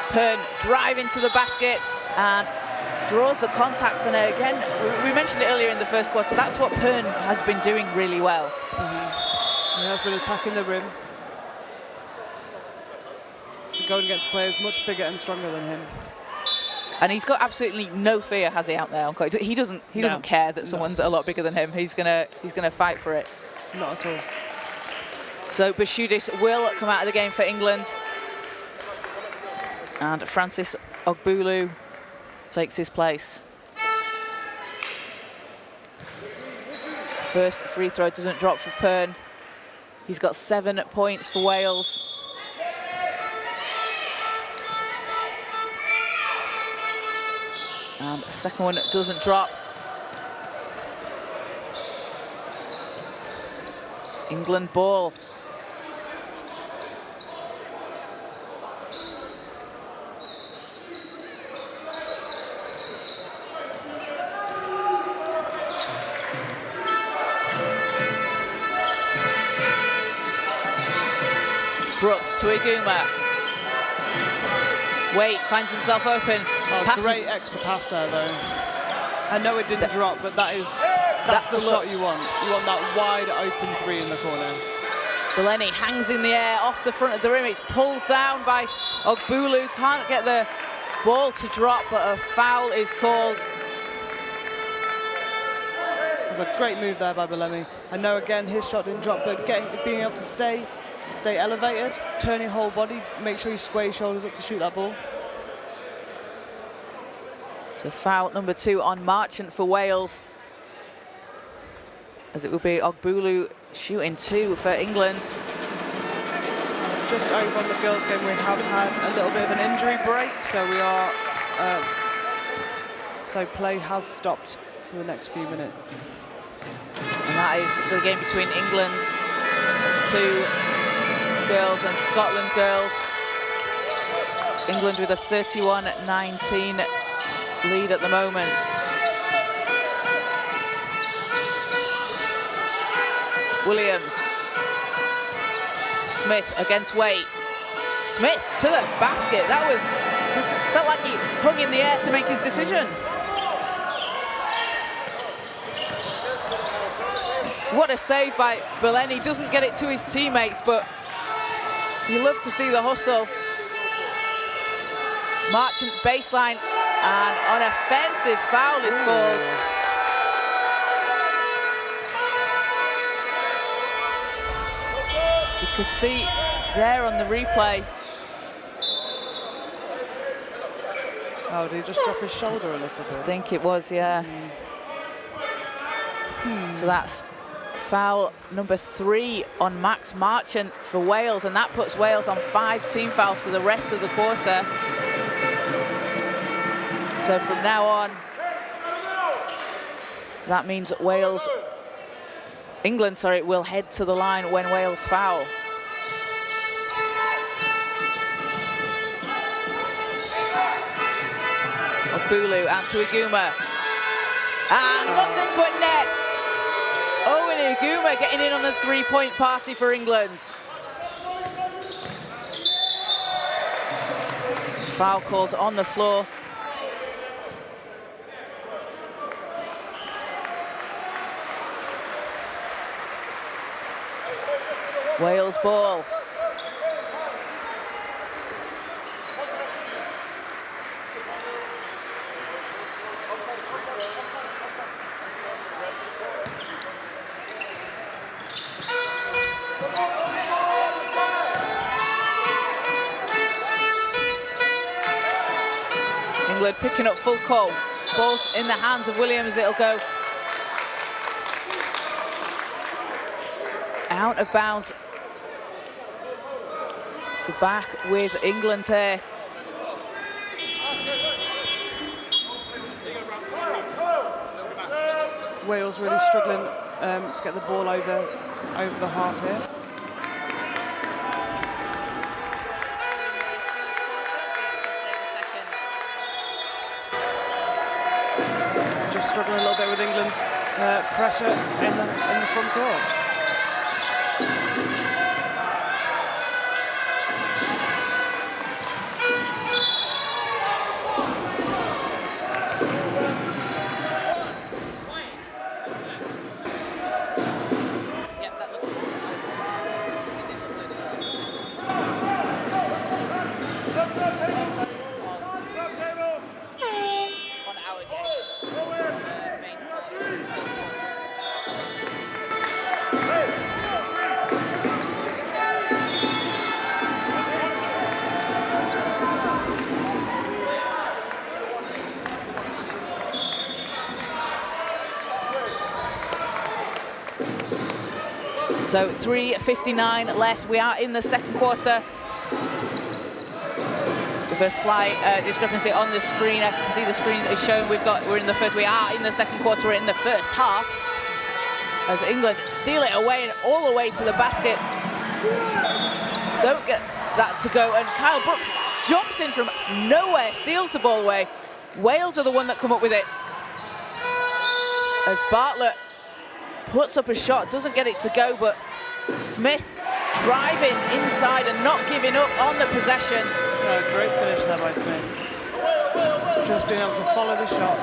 Pern driving to the basket and draws the contacts. And again, we mentioned it earlier in the first quarter, that's what Pern has been doing really well. He has been attacking the rim. Going against players much bigger and stronger than him. And he's got absolutely no fear, has he, out there on court? He doesn't care that someone's a lot bigger than him. He's gonna fight for it. Not at all. So Bashudis will come out of the game for England. And Francis Ogbulu takes his place. First free throw doesn't drop for Pern. He's got 7 points for Wales. And the second one doesn't drop. England ball. Brooks to Aguma. Wait, finds himself open. Oh, great extra pass there, though. I know it didn't drop, but that's the shot you want. You want that wide open 3 in the corner. Delaney hangs in the air off the front of the rim. It's pulled down by Ogbulu. Can't get the ball to drop, but a foul is called. It was a great move there by Belemi. I know, again, his shot didn't drop, but being able to stay elevated, turn your whole body, make sure you square your shoulders up to shoot that ball. So foul number 2 on Marchant for Wales, as it will be Ogbulu shooting 2 for England. Just over on the girls' game, we have had a little bit of an injury break, so so play has stopped for the next few minutes. And that is the game between England 2 girls and Scotland girls. England with a 31-19 lead at the moment. Williams. Smith against Waite. Smith to the basket. That was, felt like he hung in the air to make his decision. What a save by Beleni. Doesn't get it to his teammates, but you love to see the hustle. Marchant baseline, and an offensive foul is called. You could see there on the replay. Oh, did he just drop his shoulder a little bit? I think it was, yeah. So that's foul number 3 on Max Marchant for Wales, and that puts Wales on 5 team fouls for the rest of the quarter. So from now on, that means England, will head to the line when Wales foul. Ogbulu out to Aguma. And nothing but net. Owen Aguma getting in on the 3-point party for England. Foul called on the floor. Wales ball. England picking up full court. Ball's in the hands of Williams. It'll go out of bounds. So back with England here. Wales really struggling to get the ball over the half here. Just struggling a little bit with England's pressure in the front court. So 3:59 left. We are in the second quarter. With a slight discrepancy on the screen. I can see the screen is showing we're in the first. We are in the second quarter. We're in the first half. As England steal it away and all the way to the basket. Don't get that to go. And Kyle Brooks jumps in from nowhere, steals the ball away. Wales are the one that come up with it. As Bartlett puts up a shot, doesn't get it to go, but Smith driving inside and not giving up on the possession. Great finish there by Smith. Just being able to follow the shot.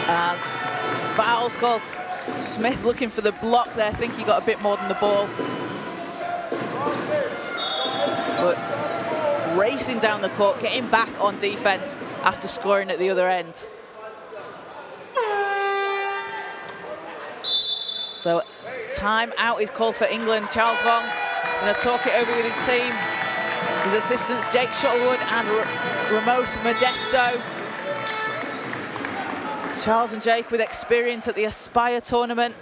And fouls called. Smith looking for the block there. I think he got a bit more than the ball. But racing down the court, getting back on defense after scoring at the other end. So time out is called for England. Charles Vong going to talk it over with his team. His assistants Jake Shuttlewood and Ramos Modesto. Charles and Jake with experience at the Aspire tournament.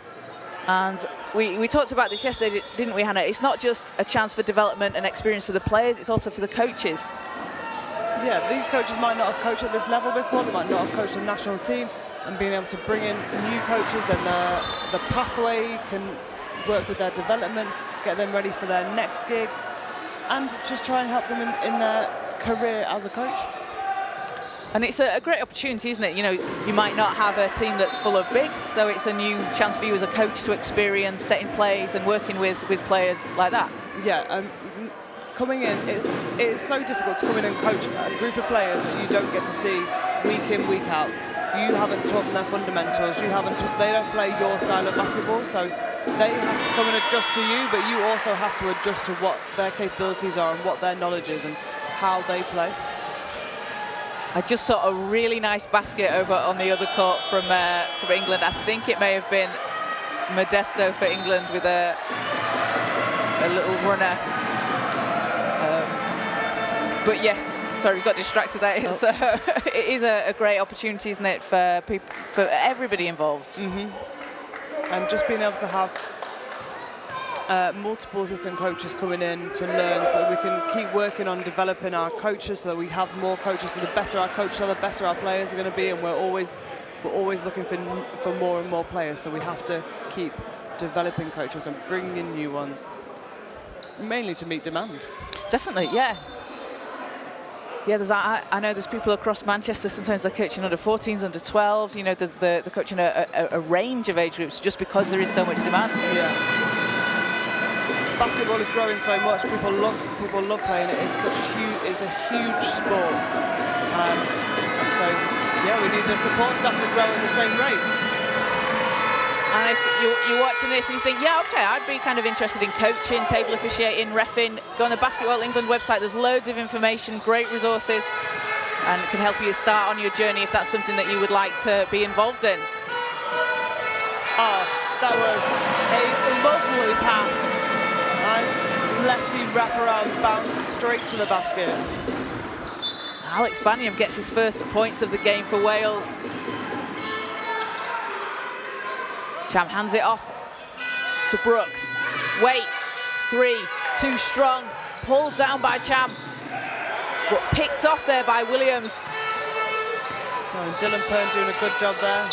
And we talked about this yesterday, didn't we, Hannah? It's not just a chance for development and experience for the players, it's also for the coaches. Yeah, these coaches might not have coached at this level before, they might not have coached a national team, and being able to bring in new coaches, then the pathway can work with their development, get them ready for their next gig, and just try and help them in their career as a coach. And it's a great opportunity, isn't it? You know, you might not have a team that's full of bigs, so it's a new chance for you as a coach to experience setting plays and working with players like that. Yeah, coming in, it's so difficult to come in and coach a group of players that you don't get to see week in, week out. You haven't taught them their fundamentals, they don't play your style of basketball, so they have to come and adjust to you, but you also have to adjust to what their capabilities are and what their knowledge is and how they play. I just saw a really nice basket over on the other court from England. I think it may have been Modesto for England with a little runner. But yes, sorry, we got distracted there. So it is a great opportunity, isn't it, for people, for everybody involved. Mm-hmm. And just being able to have multiple assistant coaches coming in to learn, so that we can keep working on developing our coaches, so that we have more coaches. So the better our coaches are, the better our players are going to be, and we're always looking for more and more players. So we have to keep developing coaches and bringing in new ones, mainly to meet demand. Definitely, yeah. Yeah, I know there's people across Manchester, sometimes they're coaching under 14s, under 12s, you know, they're coaching a range of age groups just because there is so much demand. Yeah. Basketball is growing so much. People love playing it. It's a huge sport. And so yeah, we need the support staff to grow at the same rate. And if you're watching this and you think, yeah, okay, I'd be kind of interested in coaching, table officiating, reffing, go on the Basketball England website. There's loads of information, great resources, and it can help you start on your journey if that's something that you would like to be involved in. Oh, that was a lovely pass. Nice lefty wraparound bounce straight to the basket. Alex Baniam gets his first points of the game for Wales. Cham hands it off to Brooks. Wait, 3, too strong. Pulled down by Cham, but picked off there by Williams. Oh, and Dylan Pern doing a good job there.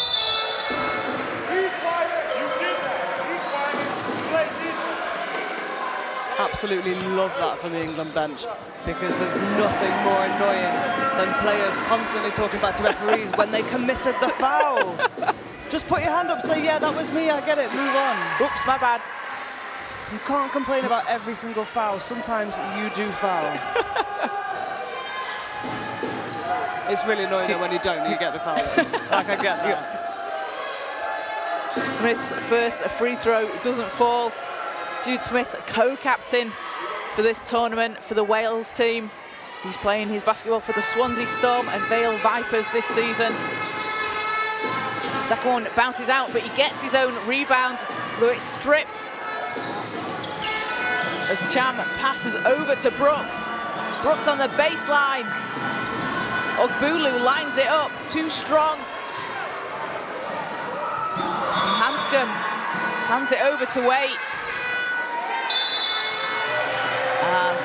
Absolutely love that from the England bench, because there's nothing more annoying than players constantly talking back to referees when they committed the foul. Just put your hand up, say, yeah, that was me, I get it, move on. Oops, my bad. You can't complain about every single foul. Sometimes you do foul. It's really annoying that when you don't, you get the foul. Like, I get that. Smith's first free throw doesn't fall. Jude Smith, co-captain for this tournament for the Wales team. He's playing his basketball for the Swansea Storm and Vale Vipers this season. Second one bounces out, but he gets his own rebound, though it's stripped. As Cham passes over to Brooks. Brooks on the baseline. Ogbulu lines it up, too strong. Hanscom hands it over to Wade. And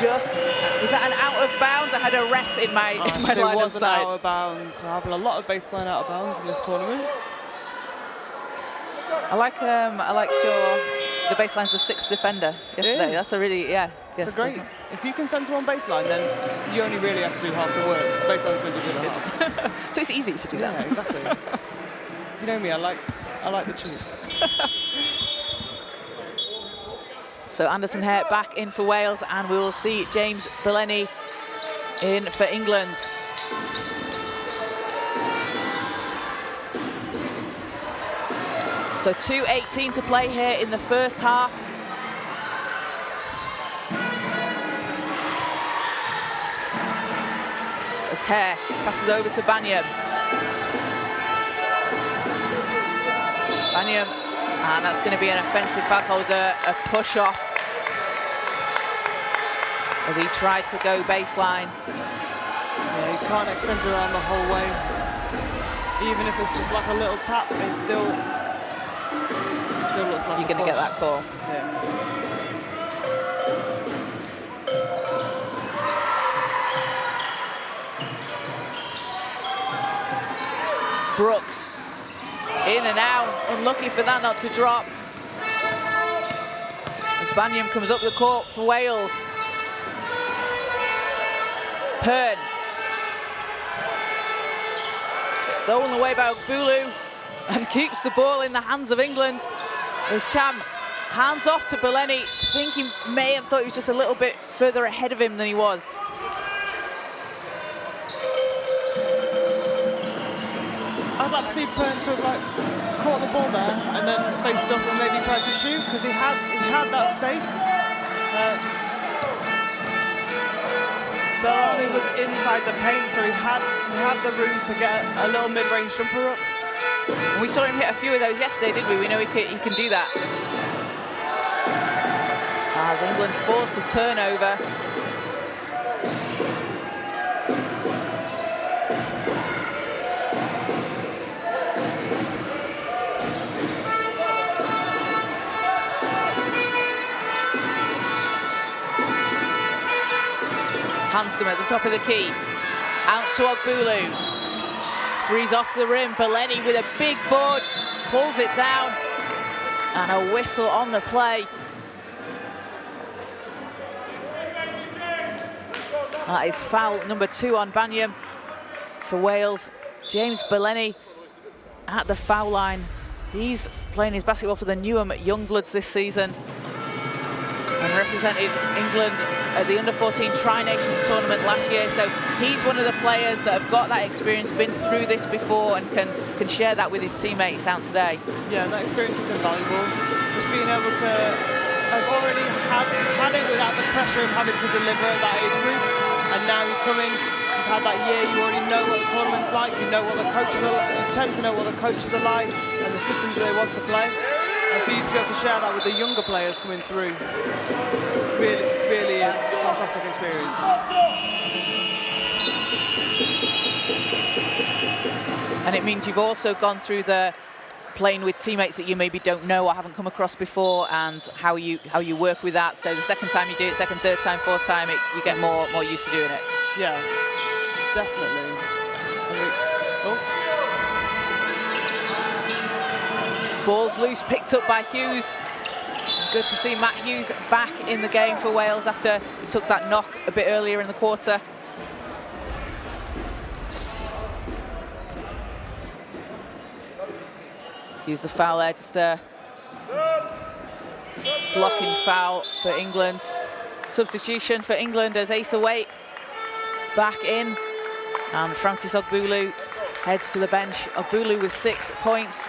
just, was that an out of bounds? I had a ref in my line of sight. Out of bounds. We're having a lot of baseline out of bounds in this tournament. I like the baseline's the 6th defender yesterday. That's a really, yeah. It's a great. If you can send someone baseline, then you only really have to do half the work. The baseline's going to do the half. So it's easy if you do that. Yeah, exactly. You know me, I like the cheese. So Anderson Hare back in for Wales, and we will see James Belleni in for England. So 2:18 to play here in the first half. As Hare passes over to Baniam. Baniam, and that's going to be an offensive foul. A push off as he tried to go baseline. Yeah, you can't extend your arm the whole way. Even if it's just like a little tap, it still looks like you're going to get that call. Yeah. Brooks, in and out, unlucky for that not to drop. As Baniam comes up the court for Wales. Pern. Stolen away by Ogbulu and keeps the ball in the hands of England. As Cham hands off to Belleni. I think he may have thought he was just a little bit further ahead of him than he was. I'd like to see Pern to have caught the ball there and then faced up and maybe tried to shoot, because he had that space. Belleni was inside the paint, so he had the room to get a little mid-range jumper up. And we saw him hit a few of those yesterday, didn't we? We know he can do that. As England forced a turnover. Hanscom at the top of the key. Out to Ogbulu. Three's off the rim. Belleni with a big board. Pulls it down. And a whistle on the play. That is foul number 2 on Baniam for Wales. James Belleni at the foul line. He's playing his basketball for the Newham Youngbloods this season and represented England at the Under-14 Tri-Nations tournament last year. So he's one of the players that have got that experience, been through this before, and can share that with his teammates out today. Yeah, that experience is invaluable. Just being able to have already had it without the pressure of having to deliver at that age group. And now you come in, you've had that year, you already know what the tournament's like, you know what the coaches are, you tend to know what the coaches are like and the systems they want to play. And And for you to be able to share that with the younger players coming through, really is a fantastic experience. And it means you've also gone through the playing with teammates that you maybe don't know or haven't come across before, and how you work with that. So the second time you do it, second, third time, fourth time, you get more used to doing it. Yeah, definitely. Ball's loose, picked up by Hughes. Good to see Matt Hughes back in the game for Wales after he took that knock a bit earlier in the quarter. Hughes the foul there, just a blocking foul for England. Substitution for England as Asa Waite back in. And Francis Ogbulu heads to the bench. Ogbulu with 6 points.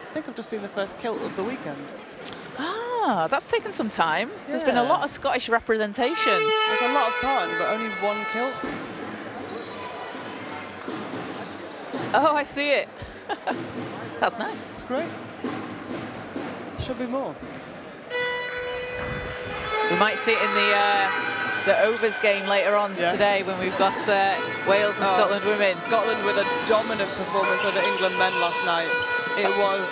I think I've just seen the first kilt of the weekend. Ah, that's taken some time. Yeah. There's been a lot of Scottish representation. There's a lot of time, but only one kilt. Oh, I see it. That's nice. It's great. Should be more. We might see it in the overs game later on today when we've got Wales and Scotland women. Scotland with a dominant performance over England men last night. It was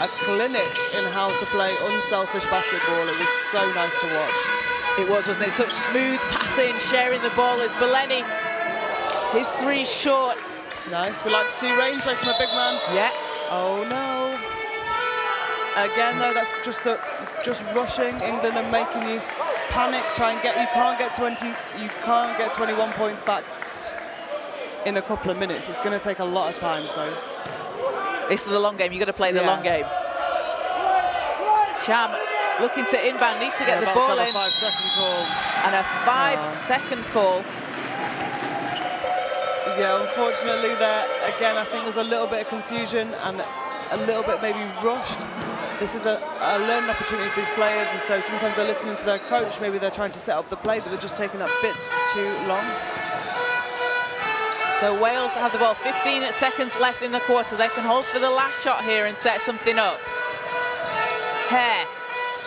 a clinic in how to play unselfish basketball. It was so nice to watch. It was, wasn't it? Such smooth passing, sharing the ball as Beleni. His three short. Nice. We like to see range like from a big man. Yeah. Oh no. Again though, that's just rushing England and making you panic. You can't get 21 points back in a couple of minutes. It's going to take a lot of time. So. It's the long game. You've got to play the long game. Cham looking to inbound, needs to get the ball in. A 5-second call. And a 5-second call. Yeah, unfortunately there, again, I think there's a little bit of confusion and a little bit maybe rushed. This is a learning opportunity for these players, and so sometimes they're listening to their coach. Maybe they're trying to set up the play, but they're just taking that bit too long. So Wales have the ball, 15 seconds left in the quarter. They can hold for the last shot here and set something up. Hare,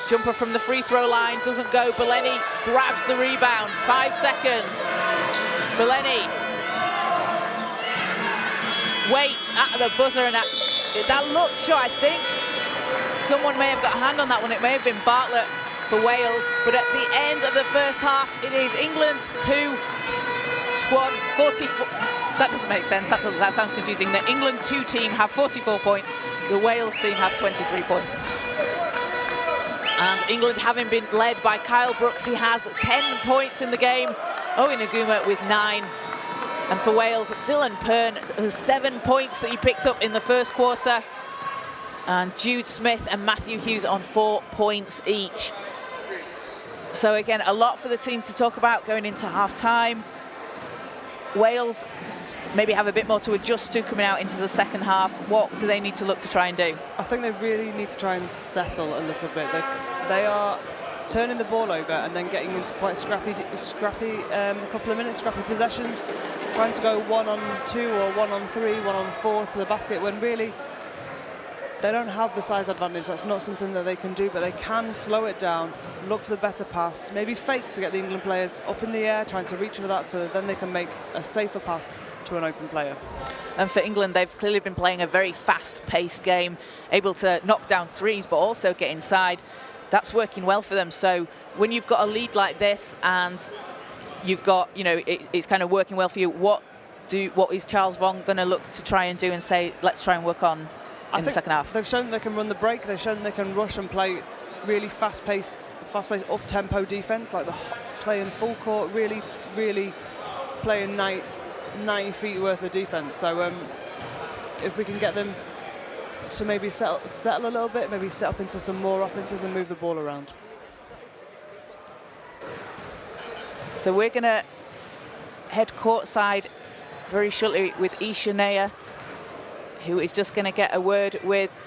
jumper from the free throw line, doesn't go. Beleni grabs the rebound, 5 seconds. Beleni. Wait at the buzzer, and that looked shot, I think. Someone may have got a hand on that one. It may have been Bartlett for Wales, but at the end of the first half, it is England 2, squad 44. That doesn't make sense. That sounds confusing. The England 2 team have 44 points. The Wales team have 23 points. And England, having been led by Kyle Brooks, he has 10 points in the game. Owen Aguma with 9. And for Wales, Dylan Pern has 7 points that he picked up in the first quarter. And Jude Smith and Matthew Hughes on 4 points each. So again, a lot for the teams to talk about going into half-time. Wales maybe have a bit more to adjust to coming out into the second half. What do they need to look to try and do? I think they really need to try and settle a little bit. They are turning the ball over and then getting into quite scrappy couple of minutes, scrappy possessions, trying to go 1-on-2 or 1-on-3, 1-on-4 to the basket, when really they don't have the size advantage. That's not something that they can do, but they can slow it down, look for the better pass, maybe fake to get the England players up in the air, trying to reach for that, so then they can make a safer pass to an open player. And for England, they've clearly been playing a very fast-paced game, able to knock down threes, but also get inside. That's working well for them. So when you've got a lead like this and you've got, it's kind of working well for you, what is Charles Vaughn going to look to try and do and say, let's try and work on in the second half? They've shown they can run the break. They've shown they can rush and play really fast-paced, up-tempo defense, like playing full court, really playing 90 feet worth of defense. So if we can get them to maybe settle a little bit, maybe set up into some more offenses and move the ball around. So we're going to head courtside very shortly with Isha Naya, who is just going to get a word with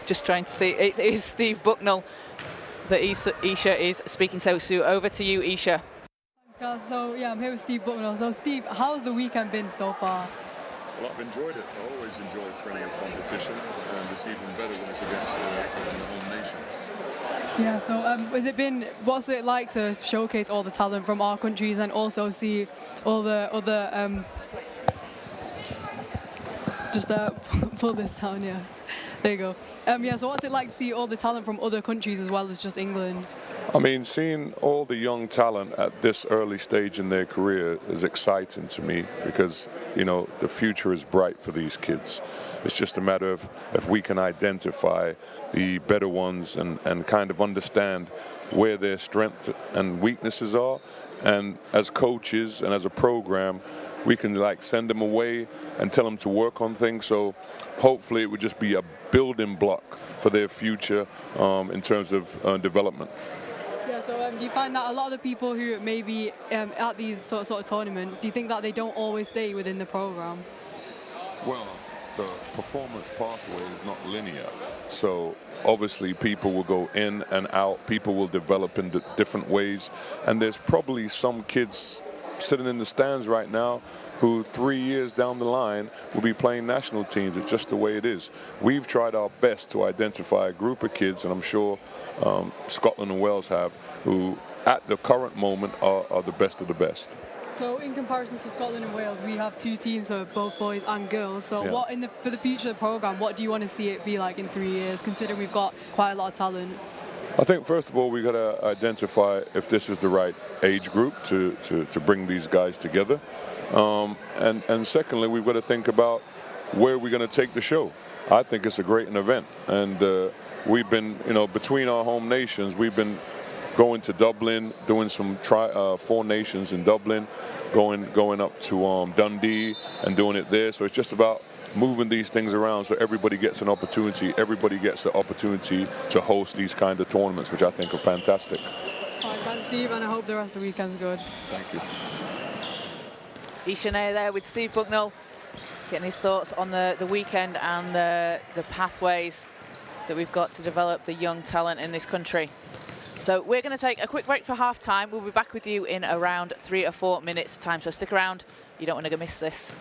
just trying to see, it is Steve Bucknell. that Isha is speaking to. So over to you, Isha. Thanks, guys. So yeah, I'm here with Steve Bucknell. So Steve, how's the weekend been so far? Well, I've enjoyed it. I always enjoy friendly competition, and it's even better when it's against the home nations. Yeah, so what's it like to showcase all the talent from our countries and also see all the other, pull this down, yeah. There you go. Yeah, so what's it like to see all the talent from other countries as well as just England? I mean, seeing all the young talent at this early stage in their career is exciting to me because, you know, the future is bright for these kids. It's just a matter of if we can identify the better ones and kind of understand where their strengths and weaknesses are. And as coaches and as a program, we can like send them away and tell them to work on things. So hopefully it would just be a building block for their future in terms of development. Yeah, so do you find that a lot of the people who may be at these sort of tournaments, do you think that they don't always stay within the program? Well, the performance pathway is not linear. So obviously people will go in and out, people will develop in different ways, and there's probably some kids sitting in the stands right now who 3 years down the line will be playing national teams. It's just the way it is. We've tried our best to identify a group of kids, and I'm sure Scotland and Wales have, who at the current moment are the best of the best. So in comparison to Scotland and Wales, we have two teams, so both boys and girls. So Yeah. for the future of the programme, what do you want to see it be like in 3 years, considering we've got quite a lot of talent? I think first of all we got to identify if this is the right age group to bring these guys together, and secondly we've got to think about where we're going to take the show. I think it's a great event, and we've been, you know, between our home nations, we've been going to Dublin, doing some four nations in Dublin, going up to Dundee and doing it there. So it's just about moving these things around so everybody gets an opportunity. Everybody gets the opportunity to host these kind of tournaments, which I think are fantastic. All right, thanks, Steve, and I hope the rest of the weekend's good. Thank you. Isha there with Steve Bucknell, getting his thoughts on the weekend and the pathways that we've got to develop the young talent in this country. So we're going to take a quick break for half time. We'll be back with you in around 3 or 4 minutes time, so stick around. You don't want to miss this.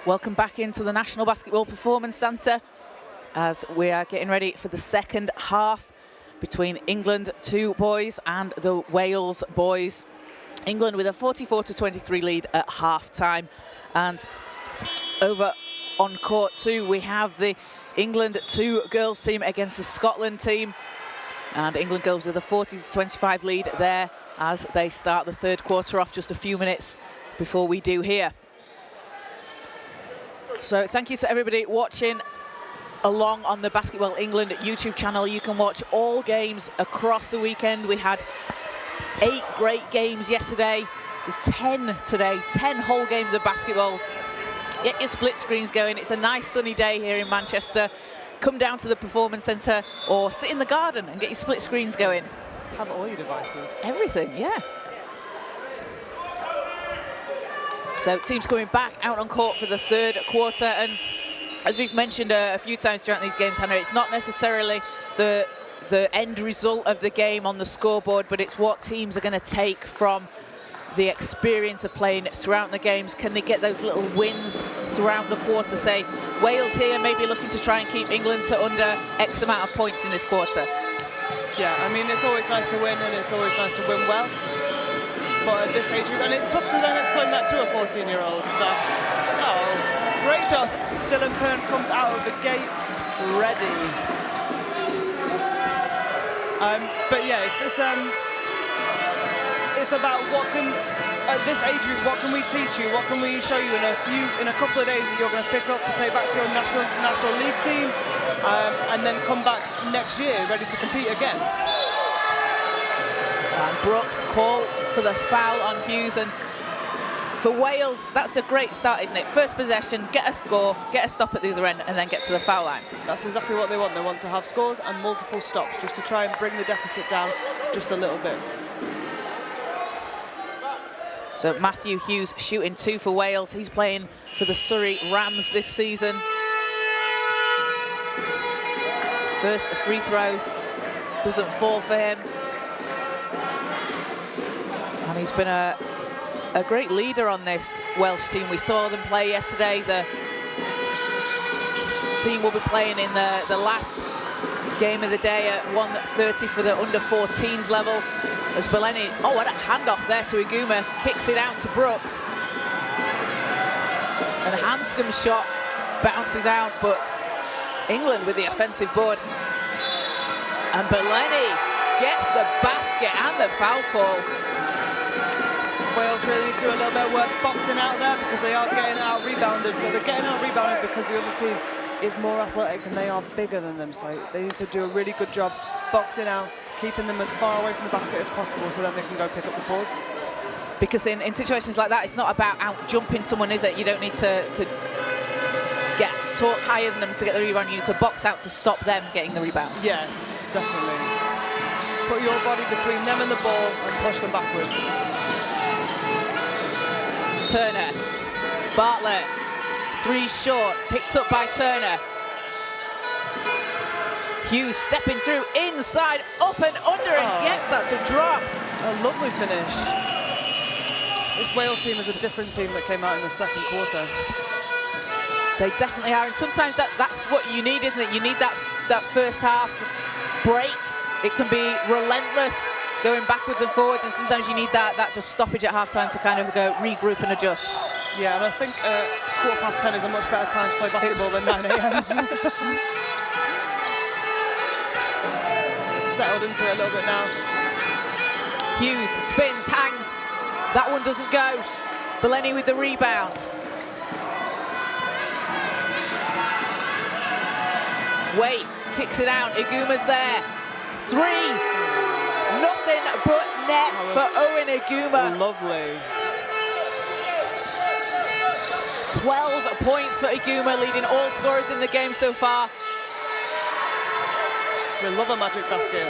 Welcome back into the National Basketball Performance Centre as we are getting ready for the second half between England 2 boys and the Wales boys. England with a 44-23 lead at half-time. And over on court 2, we have the England 2 girls team against the Scotland team. And England girls with a 40-25 lead there as they start the third quarter off just a few minutes before we do here. So thank you to everybody watching along on the Basketball England YouTube channel. You can watch all games across the weekend. We had 8 great games yesterday. There's 10 today, 10 whole games of basketball. Get your split screens going. It's a nice sunny day here in Manchester. Come down to the Performance Centre or sit in the garden and get your split screens going. Have all your devices. Everything, yeah. So teams coming back out on court for the third quarter, and as we've mentioned a few times throughout these games, Hannah, it's not necessarily the end result of the game on the scoreboard, but it's what teams are going to take from the experience of playing throughout the games. Can they get those little wins throughout the quarter? Say, Wales here maybe looking to try and keep England to under X amount of points in this quarter. Yeah, I mean, it's always nice to win, and it's always nice to win well. But at this age group, and it's tough to then explain that to a 14-year-old. That, oh, great job. Dylan Kern comes out of the gate ready. But yeah, it's about what can, at this age group, what can we teach you? What can we show you in a couple of days that you're going to pick up and take back to your national league team, and then come back next year ready to compete again. And Brooks called for the foul on Hughes, and for Wales, that's a great start, isn't it? First possession, get a score, get a stop at the other end, and then get to the foul line. That's exactly what they want. They want to have scores and multiple stops, just to try and bring the deficit down just a little bit. So Matthew Hughes shooting 2 for Wales. He's playing for the Surrey Rams this season. First free throw doesn't fall for him. And he's been a great leader on this Welsh team. We saw them play yesterday. The team will be playing in the last game of the day at 1:30 for the under-14s level. As Beleni, oh, what a handoff there to Iguma, kicks it out to Brooks. And Hanscom's shot bounces out, but England with the offensive board. And Beleni gets the basket and the foul call. Wales really need to do a little bit of work boxing out there, because they are getting out-rebounded, but they're getting out-rebounded because the other team is more athletic and they are bigger than them, so they need to do a really good job boxing out, keeping them as far away from the basket as possible so that they can go pick up the boards. Because in situations like that, it's not about out-jumping someone, is it? You don't need to get talk higher than them to get the rebound. You need to box out to stop them getting the rebound. Yeah, definitely. Put your body between them and the ball and push them backwards. Turner, Bartlett, 3 short, picked up by Turner. Hughes stepping through inside, up and under, and gets that to drop. A lovely finish. This Wales team is a different team that came out in the second quarter. They definitely are, and sometimes that's what you need, isn't it? You need that first half break. It can be relentless, going backwards and forwards, and sometimes you need that just stoppage at halftime to kind of go regroup and adjust. Yeah, and I think 10:15 is a much better time to play basketball than 9 a.m. Settled into it a little bit now. Hughes spins, hangs. That one doesn't go. Beleni with the rebound. Wait, kicks it out. Iguma's there. 3. Nothing but net for Owen Iguma. Lovely. 12 points for Iguma, leading all scorers in the game so far. We love a magic basket.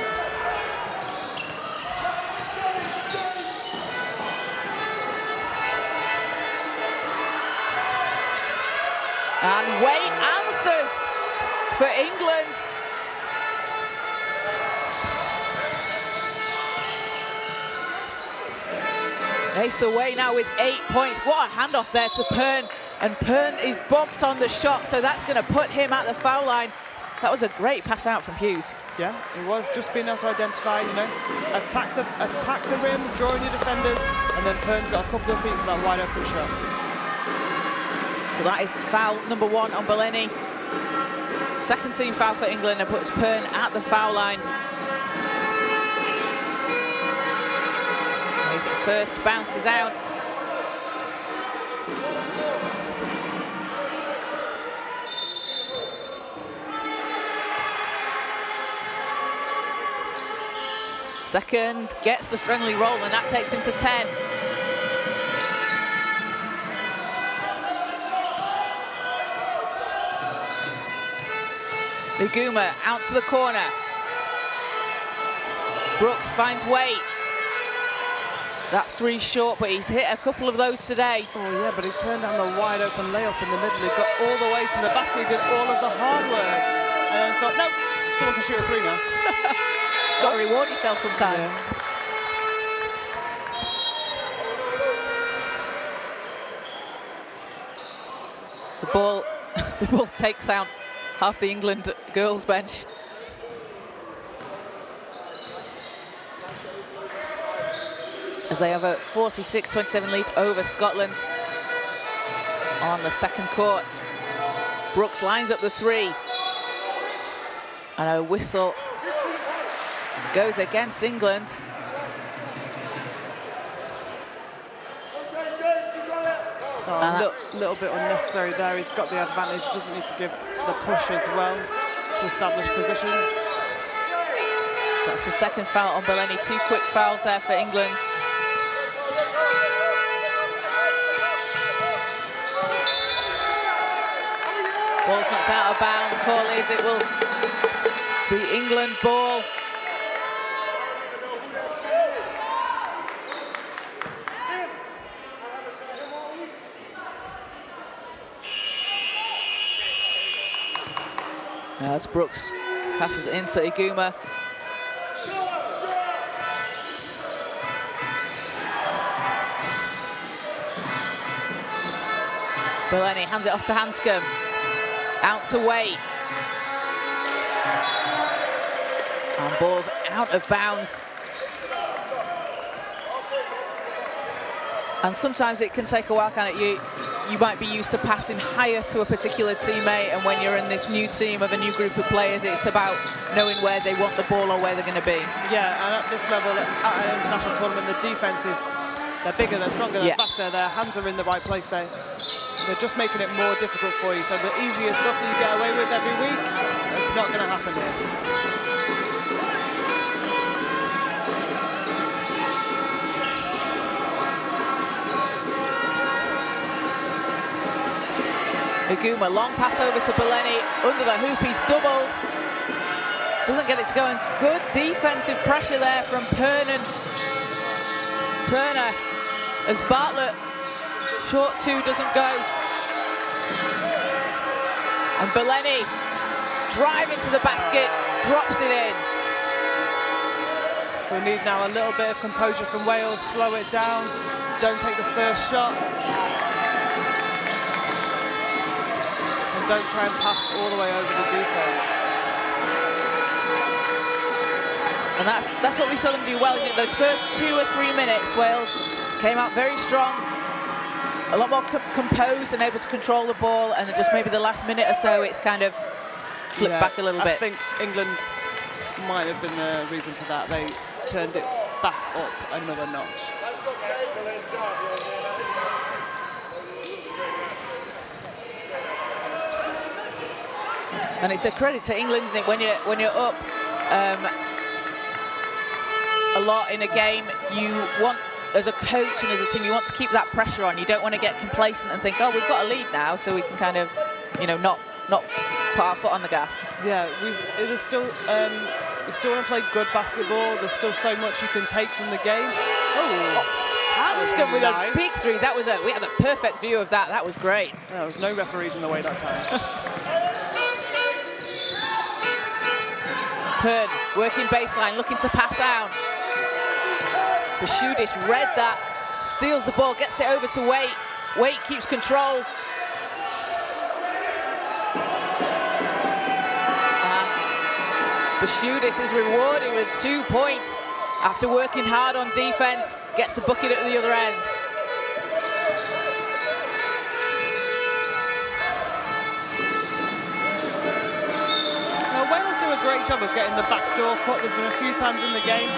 And Wait answers for England. Asa Way now with 8 points. What a handoff there to Pern. And Pern is bumped on the shot, so that's going to put him at the foul line. That was a great pass out from Hughes. Yeah, it was just being able to identify, you know, attack the rim, drawing your defenders, and then Pern's got a couple of feet for that wide open shot. So that is foul number 1 on Beleni. Second team foul for England and puts Pern at the foul line. His first bounces out. Second gets the friendly roll, and that takes him to 10. Liguma out to the corner. Brooks finds Waite. That 3 short, but he's hit a couple of those today. Oh yeah, but he turned down the wide open layup in the middle. He got all the way to the basket, did all of the hard work, and then thought, nope, someone can shoot a 3 now. Got to reward yourself sometimes. Yeah. So the ball takes out half the England girls bench. As they have a 46-27 lead over Scotland on the second court. Brooks lines up the 3. And a whistle goes against England. Oh, a little bit unnecessary there. He's got the advantage, doesn't need to give the push as well to establish position. So that's the second foul on Beleni. 2 quick fouls there for England. Ball's knocked out of bounds. Call is it will be England ball. As Brooks passes into Iguma. Beleni hands it off to Hanscom. Out to Waite. And ball's out of bounds. And sometimes it can take a while, can it? You might be used to passing higher to a particular teammate, and when you're in this new team of a new group of players, it's about knowing where they want the ball or where they're going to be. Yeah, and at this level, at an international tournament, the defenses, they're bigger, they're stronger, they're faster, their hands are in the right place. They're just making it more difficult for you. So the easier stuff that you get away with every week, it's not going to happen here. Iguma, long pass over to Beleni, under the hoop, he's doubled. Doesn't get it to go, and good defensive pressure there from Pern and Turner, as Bartlett, short 2 doesn't go. And Beleni, driving to the basket, drops it in. So we need now a little bit of composure from Wales, slow it down, don't take the first shot. Don't try and pass all the way over the defense. And that's what we saw them do well, isn't it? Those first 2 or 3 minutes, Wales came out very strong, a lot more composed and able to control the ball, and just maybe the last minute or so, it's kind of flipped back a little bit. I think England might have been the reason for that. They turned it back up another notch. And it's a credit to England, isn't it? When you're up a lot in a game, you want, as a coach and as a team, you want to keep that pressure on. You don't want to get complacent and think, oh, we've got a lead now, so we can kind of, you know, not put our foot on the gas. Yeah, there's still, you still want to play good basketball. There's still so much you can take from the game. Hanscom with a big 3. That was we had a perfect view of that. That was great. Yeah, there was no referees in the way that time. Pern working baseline, looking to pass out. Bashudis read that, steals the ball, gets it over to Waite. Waite keeps control. Bashudis is rewarded with 2 points after working hard on defense. Gets the bucket at the other end. Wales do a great job of getting the backdoor cut. There's been a few times in the game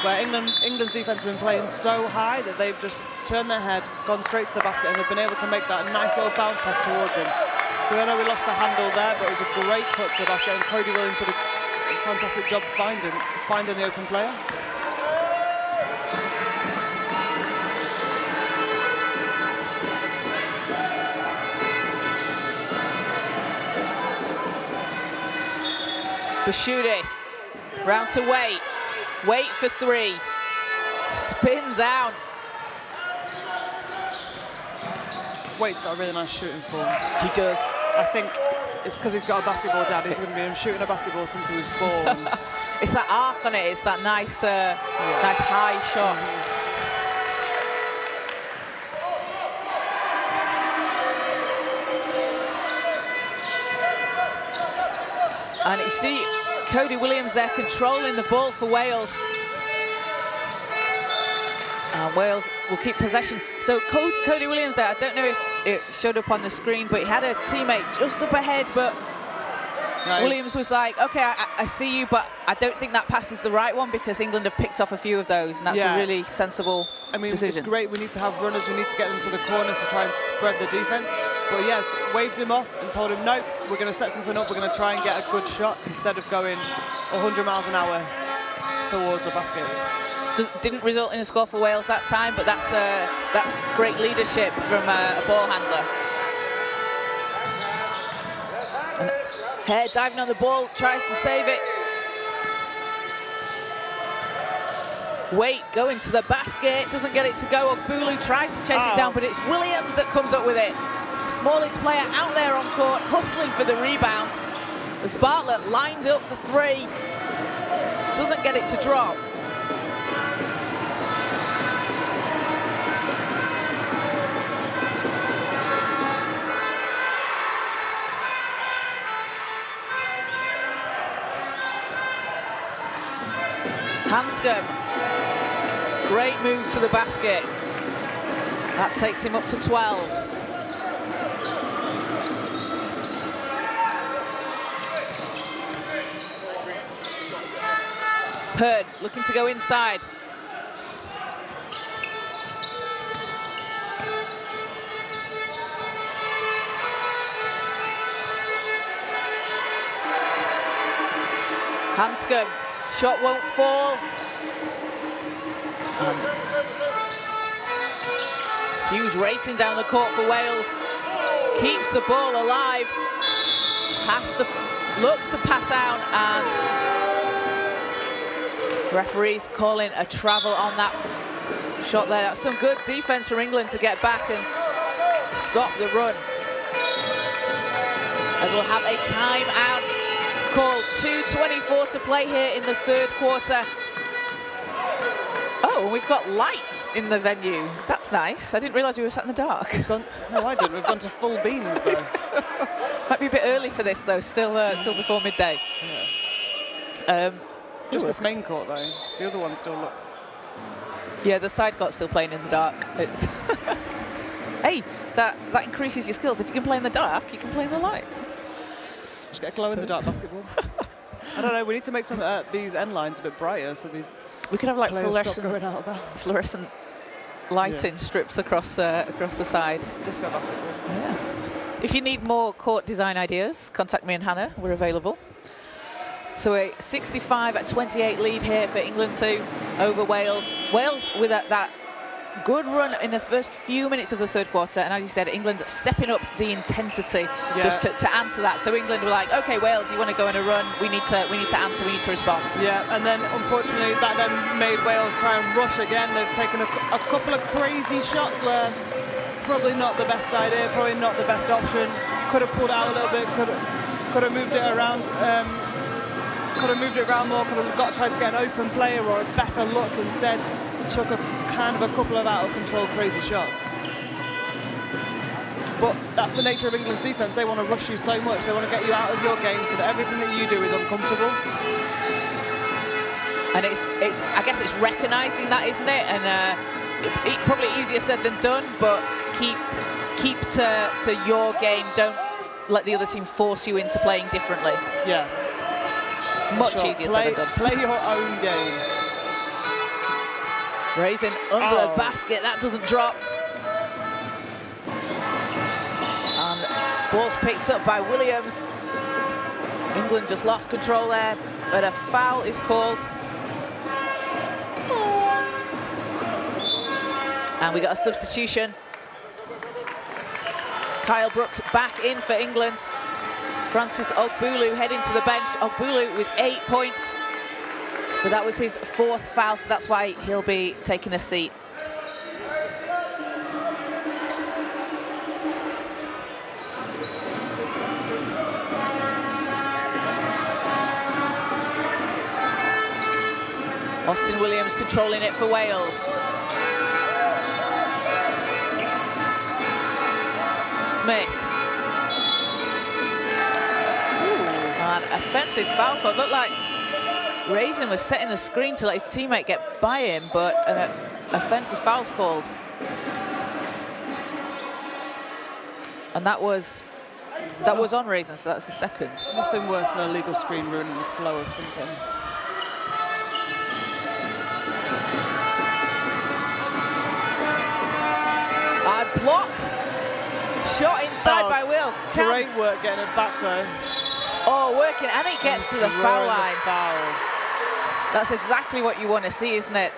where England's defense have been playing so high that they've just turned their head, gone straight to the basket, and they've been able to make that nice little bounce pass towards him. I know we lost the handle there, but it was a great cut to the basket, and Cody Williams did a fantastic job finding the open player. Bashudis, round to Wait. Wait for 3. Spins out. Waite's got a really nice shooting form. He does. I think it's because he's got a basketball dad. He's going to be shooting a basketball since he was born. It's that arc on it. It's that nice, nice high shot. And you see Cody Williams there controlling the ball for Wales. And Wales will keep possession. So Cody Williams there, I don't know if it showed up on the screen, but he had a teammate just up ahead, but Williams was like, okay, I see you, but I don't think that pass is the right one because England have picked off a few of those, and that's a really sensible decision. It's great. We need to have runners. We need to get them to the corners to try and spread the defense. But yeah, waved him off and told him, no, we're going to set something up. We're going to try and get a good shot instead of going 100 miles an hour towards the basket. Didn't result in a score for Wales that time, but that's great leadership from a ball handler. And Hare diving on the ball, tries to save it. Wait, going to the basket, doesn't get it to go. Bulu tries to chase it down, but it's Williams that comes up with it. Smallest player out there on court, hustling for the rebound. As Bartlett lines up the 3, doesn't get it to drop. Hanscom, great move to the basket. That takes him up to 12. Purd looking to go inside. Hanscom, shot won't fall. Hughes racing down the court for Wales. Keeps the ball alive. Looks to pass out, and referees calling a travel on that shot there. That's some good defense from England to get back and stop the run. As we'll have a timeout called. 2:24 to play here in the 3rd quarter. Oh, and we've got light in the venue. That's nice. I didn't realise we were sat in the dark. No, I didn't. We've gone to full beams though. Might be a bit early for this though. Still before midday. Yeah. Just this main court though. The other one still looks. Yeah, the side court's still playing in the dark. It's hey, that increases your skills. If you can play in the dark, you can play in the light. Just get a glow in the dark basketball. I don't know. We need to make some these end lines a bit brighter, so these. We could have like fluorescent lighting strips across the side. Disco basketball. Yeah. If you need more court design ideas, contact me and Hannah. We're available. So a 65-28 lead here for England 2 over Wales. Wales with that good run in the first few minutes of the 3rd quarter, and as you said, England stepping up the intensity just to answer that. So England were like, okay, Wales, you want to go on a run? We need to answer. We need to respond. Yeah, and then unfortunately that then made Wales try and rush again. They've taken a couple of crazy shots where probably not the best idea, probably not the best option. Could have pulled out a little bit. Could have moved it around. Could have moved it around more, could have tried to get an open player or a better look. Instead, took a couple of out of control crazy shots. But that's the nature of England's defence. They want to rush you so much. They want to get you out of your game so that everything that you do is uncomfortable. And I guess it's recognising that, isn't it? And probably easier said than done, but keep to your game. Don't let the other team force you into playing differently. Yeah. Much easier said than done. Play your own game. Raising under the basket, that doesn't drop. And ball's picked up by Williams. England just lost control there, but a foul is called. And we got a substitution. Kyle Brooks back in for England. Francis Ogbulu heading to the bench. Ogbulu with 8 points. But that was his 4th foul, so that's why he'll be taking a seat. Austin Williams controlling it for Wales. Smith. An offensive foul call. Looked like Raisin was setting the screen to let his teammate get by him, but an offensive foul's called. And that was on Raisin, so that's the second. Nothing worse than a legal screen ruining the flow of something. Blocked. Shot inside by Wales. Great work getting it back though. Oh, working, and it gets to the foul line. Foul. That's exactly what you want to see, isn't it?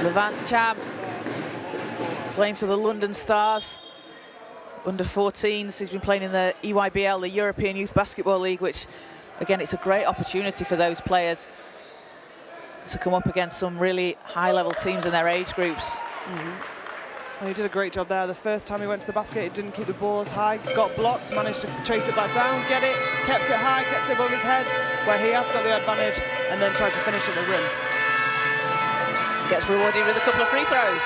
Levant Cham playing for the London Stars. Under 14s, he's been playing in the EYBL, the European Youth Basketball League, which, again, it's a great opportunity for those players to come up against some really high-level teams in their age groups. Well, he did a great job there. The first time he went to the basket, he didn't keep the balls high, got blocked, managed to chase it back down, get it, kept it high, kept it above his head, where he has got the advantage, and then tried to finish at the rim. Gets rewarded with a couple of free throws.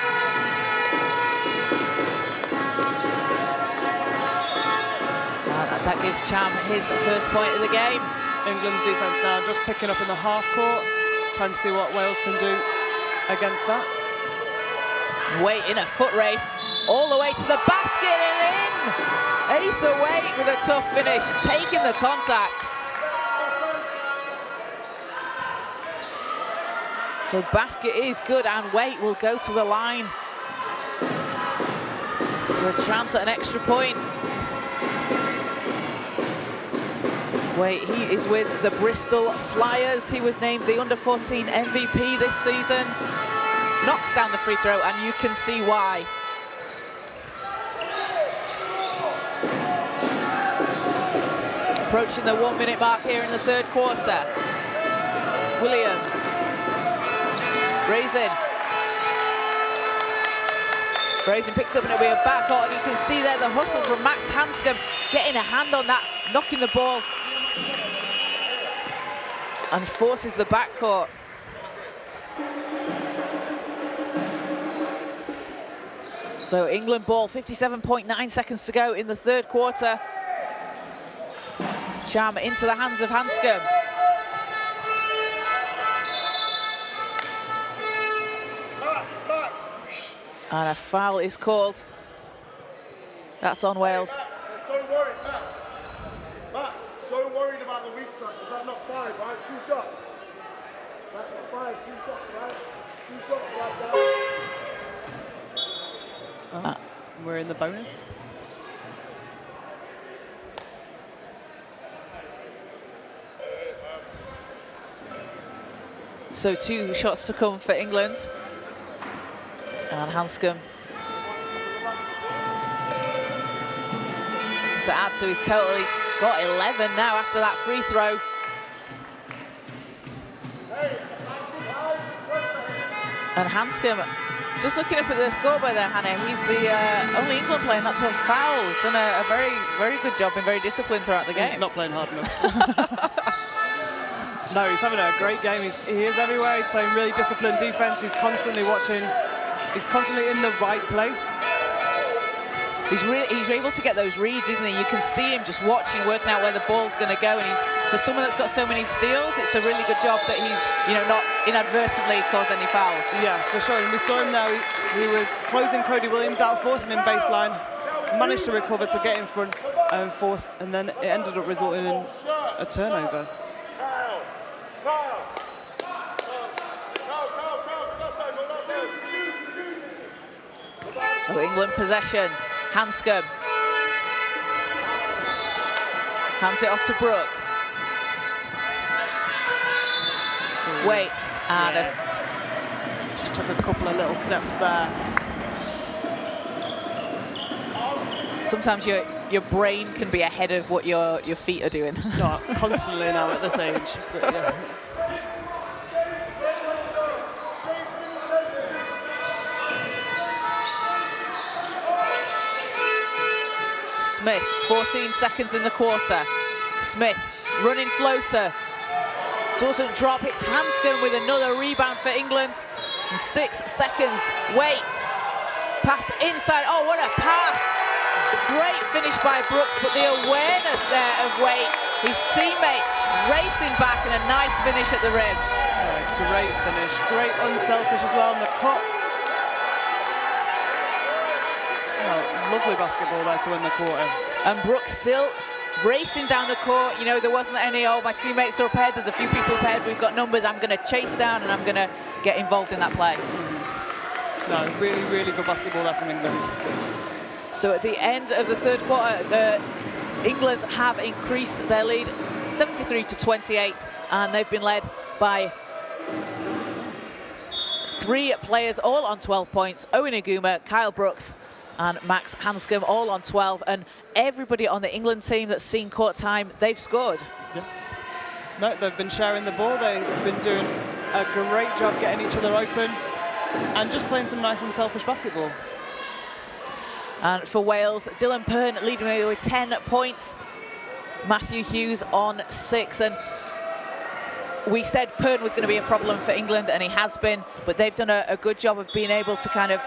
And that gives Cham his first point of the game. England's defence now just picking up in the half court, trying to see what Wales can do against that. Waite in a foot race, all the way to the basket and in! Asa Waite with a tough finish, taking the contact. So basket is good, and Waite will go to the line for a chance at an extra point. Waite, he is with the Bristol Flyers. He was named the under-14 MVP this season. Knocks down the free throw, and you can see why. Approaching the 1 minute mark here in the third quarter. Williams. Raisin. Raisin picks up and it'll be a backcourt, and you can see there the hustle from Max Hanscom, getting a hand on that, knocking the ball, and forces the backcourt. So England ball, 57.9 seconds to go in the third quarter. Cham into the hands of Hanscom. And a foul is called. That's on Wales. They're so worried, Max. Max, so worried about the weak side. Is that not 5, right? 2 shots. That's not 5, 2 shots, right? 2 shots like that. We're in the bonus. So 2 shots to come for England. And Hanscom to add to his total. He's got 11 now after that free throw. And Hanscom, just looking up at the scoreboard there, Hannah, he's the only England player not to have fouled. He's done a very, very good job, been very disciplined throughout the game. He's not playing hard enough. No, he's having a great game. He is everywhere. He's playing really disciplined defense. He's constantly watching He's constantly in the right place. He's able to get those reads, isn't he? You can see him just watching, working out where the ball's going to go. And for someone that's got so many steals, it's a really good job that he's, not inadvertently caused any fouls. Yeah, for sure. And we saw him there. He was closing Cody Williams out, forcing him baseline, managed to recover to get in front and force, and then it ended up resulting in a turnover. So England possession. Hanscom hands it off to Brooks. Wait, and just took a couple of little steps there. Sometimes your brain can be ahead of what your feet are doing. Not constantly now at this age. But yeah. Smith, 14 seconds in the quarter. Smith, running floater. Doesn't drop, it's Hanscom with another rebound for England. And 6 seconds, wait. Pass inside, oh what a pass. Great finish by Brooks, but the awareness there of Wait. His teammate racing back and a nice finish at the rim. Yeah, great finish, great unselfish as well in the cut. Oh, lovely basketball there to win the quarter. And Brooks still racing down the court. There wasn't any, my teammates are up ahead, there's a few people up ahead, we've got numbers, I'm going to chase down and I'm going to get involved in that play. No, really, really good basketball there from England. So at the end of the third quarter, England have increased their lead 73-28, and they've been led by 3 players, all on 12 points. Owen Iguma, Kyle Brooks, and Max Hanscom, all on 12. And everybody on the England team that's seen court time, they've scored. Yeah. No, they've been sharing the ball. They've been doing a great job getting each other open and just playing some nice and selfish basketball. And for Wales, Dylan Pern leading away with 10 points. Matthew Hughes on 6. And we said Pern was going to be a problem for England, and he has been, but they've done a good job of being able to kind of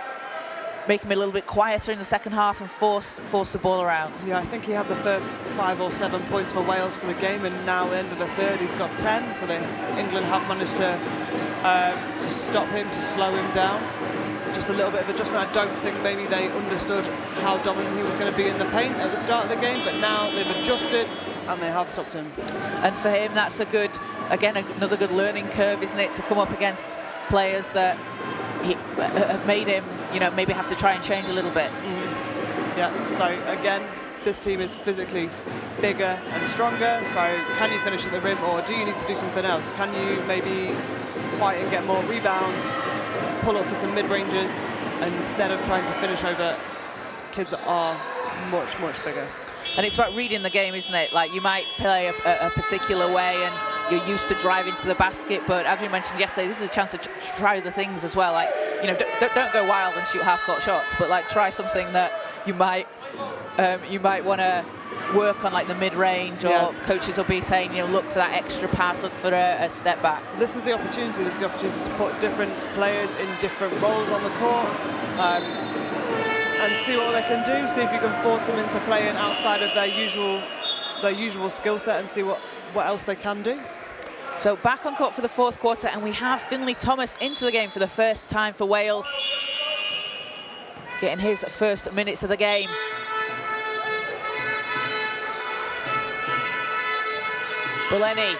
make him a little bit quieter in the second half and force the ball around. Yeah, I think he had the first 5 or 7 points for Wales for the game, and now at the end of the third he's got 10, so England have managed to stop him, to slow him down. Just a little bit of adjustment. I don't think maybe they understood how dominant he was going to be in the paint at the start of the game, but now they've adjusted and they have stopped him. And for him, that's another good learning curve, isn't it, to come up against players that have made him, maybe have to try and change a little bit. Yeah, so again, this team is physically bigger and stronger, so can you finish at the rim, or do you need to do something else? Can you maybe fight and get more rebounds, pull up for some mid-ranges, instead of trying to finish over kids that are much, much bigger? And it's about reading the game, isn't it? Like, you might play a particular way and you're used to driving to the basket, but as we mentioned yesterday, this is a chance to try the things as well. Like, don't go wild and shoot half-court shots, but like try something that you might want to work on, like the mid-range, or coaches will be saying, look for that extra pass, look for a step back. This is the opportunity. This is the opportunity to put different players in different roles on the court and see what they can do. See if you can force them into playing outside of their usual skill set and see what else they can do. So back on court for the fourth quarter, and we have Finley Thomas into the game for the first time for Wales, getting his first minutes of the game. Buleni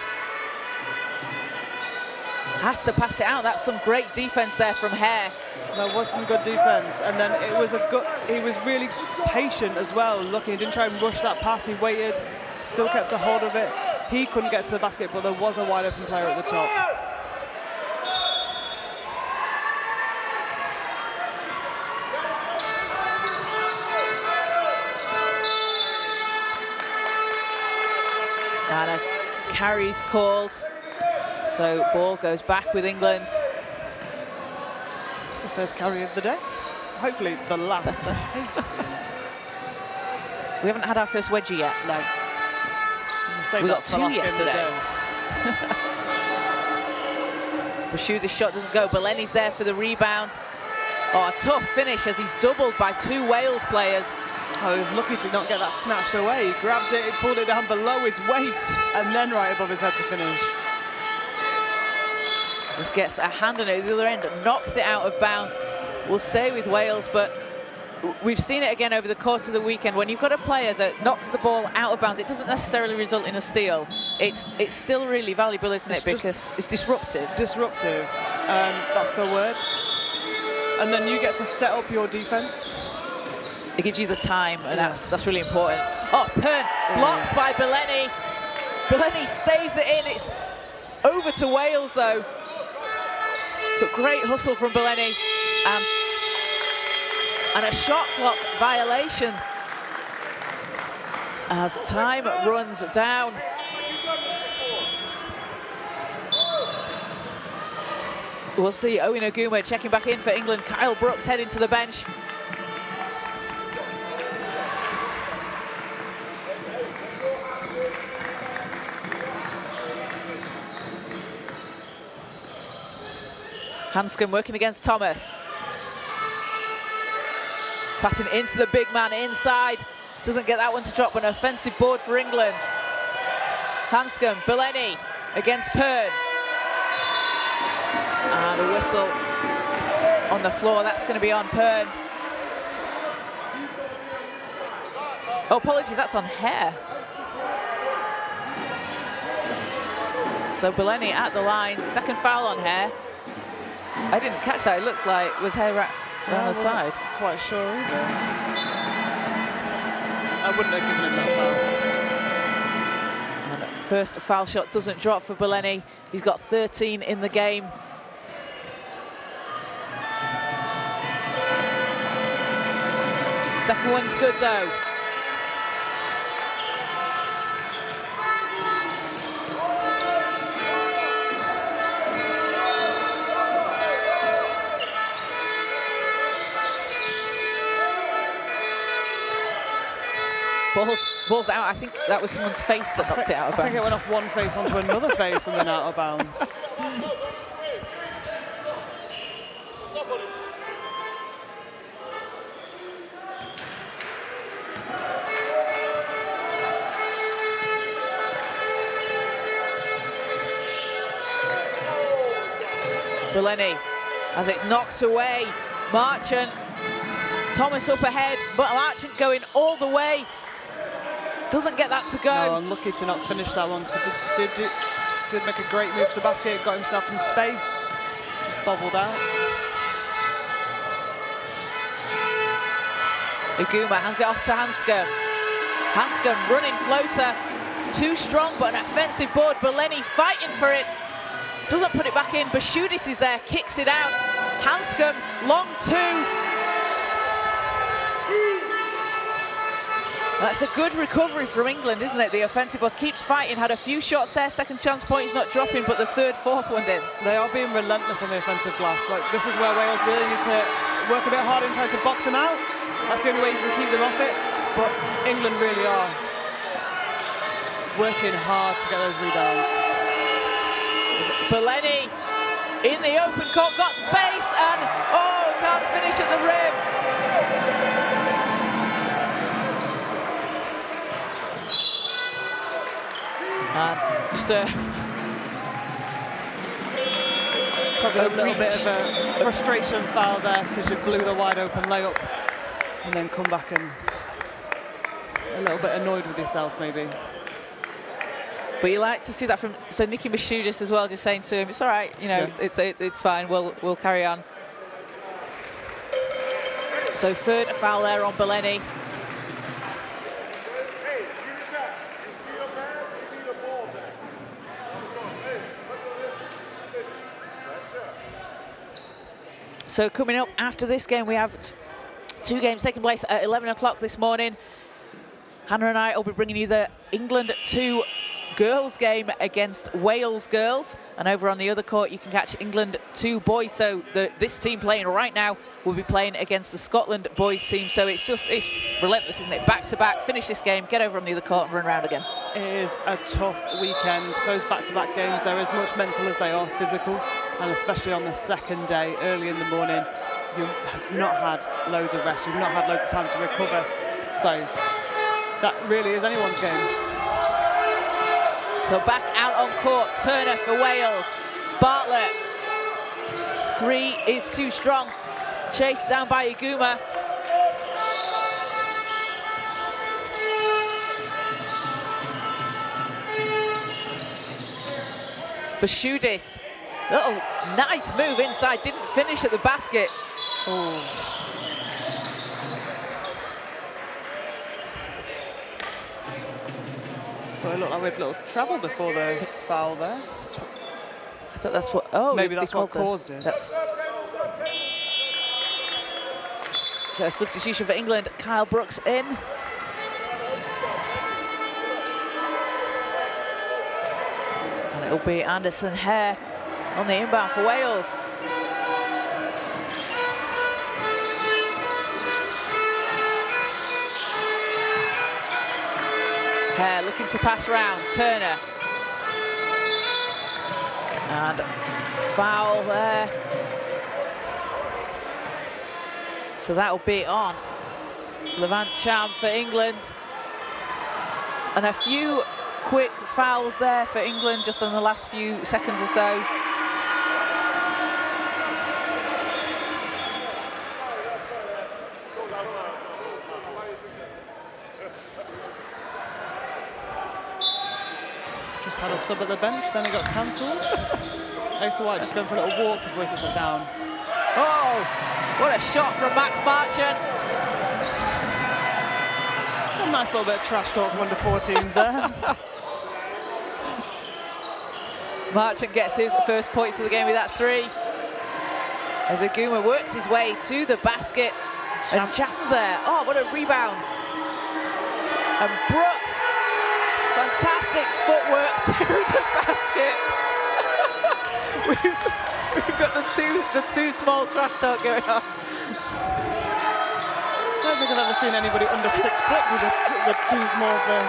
has to pass it out. That's some great defense there from Hare. There was some good defense, and then he was really patient as well, looking. He didn't try and rush that pass, he waited, still kept a hold of it. He couldn't get to the basket, but there was a wide open player at the top. And a carry's called, so ball goes back with England. It's the first carry of the day. Hopefully the last. We haven't had our first wedgie yet. No. We got 2 yesterday. Bashu, the shot doesn't go. Buleni's there for the rebound. Oh, a tough finish as he's doubled by 2 Wales players. Oh, he was lucky to not get that snatched away. He grabbed it, he pulled it down below his waist, and then right above his head to finish. Just gets a hand on it at the other end, knocks it out of bounds. Will stay with Wales, but we've seen it again over the course of the weekend. When you've got a player that knocks the ball out of bounds, it doesn't necessarily result in a steal. It's still really valuable, isn't it? Because it's disruptive. Disruptive, that's the word. And then you get to set up your defense. It gives you the time, and that's really important. Oh, Pern blocked by Beleni. Beleni saves it in. It's over to Wales, though. But great hustle from Beleni. And a shot clock violation as time runs down. We'll see Owen Oguma checking back in for England. Kyle Brooks heading to the bench. Hanscom working against Thomas. Passing into the big man inside. Doesn't get that one to drop, but an offensive board for England. Hanscom, Beleni against Pern. And a whistle on the floor. That's going to be on Pern. Oh, apologies, that's on Hare. So Beleni at the line. Second foul on Hare. I didn't catch that. It looked like was Hare right on the side. Quite sure either. I wouldn't have given him that foul. And first foul shot doesn't drop for Beleni. He's got 13 in the game. Second one's good though. Ball's out. I think that was someone's face that knocked it out of bounds. I think it went off one face onto another face and then out of bounds. Beleni has it knocked away. Marchant. Thomas up ahead, but Marchant going all the way. Doesn't get that to go. No, unlucky to not finish that one, because he did make a great move to the basket, got himself in space, just bobbled out. Oguma hands it off to Hanscom. Hanscom running floater. Too strong, but an offensive board. Beleni fighting for it. Doesn't put it back in. Bashudis is there, kicks it out. Hanscom, long 2. That's a good recovery from England, isn't it? The offensive boss keeps fighting, had a few shots there, second chance points not dropping, but the third, fourth one did. They are being relentless on the offensive glass. Like, this is where Wales really need to work a bit harder in trying to box them out. That's the only way you can keep them off it. But England really are working hard to get those rebounds. Beleni in the open court, got space, and oh, can't finish at the rim. And just probably a little bit of a frustration foul there, because you blew the wide open layup and then come back and a little bit annoyed with yourself maybe. But you like to see that from Nicky Bashudis as well, just saying to him, it's all right, you know, yeah. it's fine, we'll carry on. So third foul there on Beleni. So coming up after this game, we have 2 games taking place at 11 o'clock this morning. Hannah and I will be bringing you the England 2 girls game against Wales girls, and over on the other court you can catch England 2 boys. So this team playing right now will be playing against the Scotland boys team. So it's relentless, isn't it? Back to back, finish this game, get over on the other court and run around again. It is a tough weekend. Those back-to-back games, they're as much mental as they are physical, and especially on the second day, early in the morning. you have not had loads of rest, you've not had loads of time to recover. So that really is anyone's game. So back out on court, Turner for Wales. Bartlett, 3 is too strong. Chased down by Iguma. Bashudis, nice move inside, didn't finish at the basket. Oh. It looked like we had a little trouble before the foul there. I thought that's what, oh. Maybe that's what caused it. So a substitution for England, Kyle Brooks in. And it'll be Anderson Hare on the inbound for Wales. Hare looking to pass round, Turner. And foul there. So that'll be on Levant Cham for England. And a few quick fouls there for England just in the last few seconds or so. Just had a sub at the bench, then it got cancelled. Asa White just going for a little walk before he sits it down. Oh, what a shot from Max Marchant. A nice little bit of trash talk from under-14s there. Marchant gets his first points of the game with that 3. As Iguma works his way to the basket. And Cham's there. Oh, what a rebound. And Brooks, fantastic footwork to the basket. We've got the two small trash talk going on. I don't think I've ever seen anybody under 6 foot with the too small thing.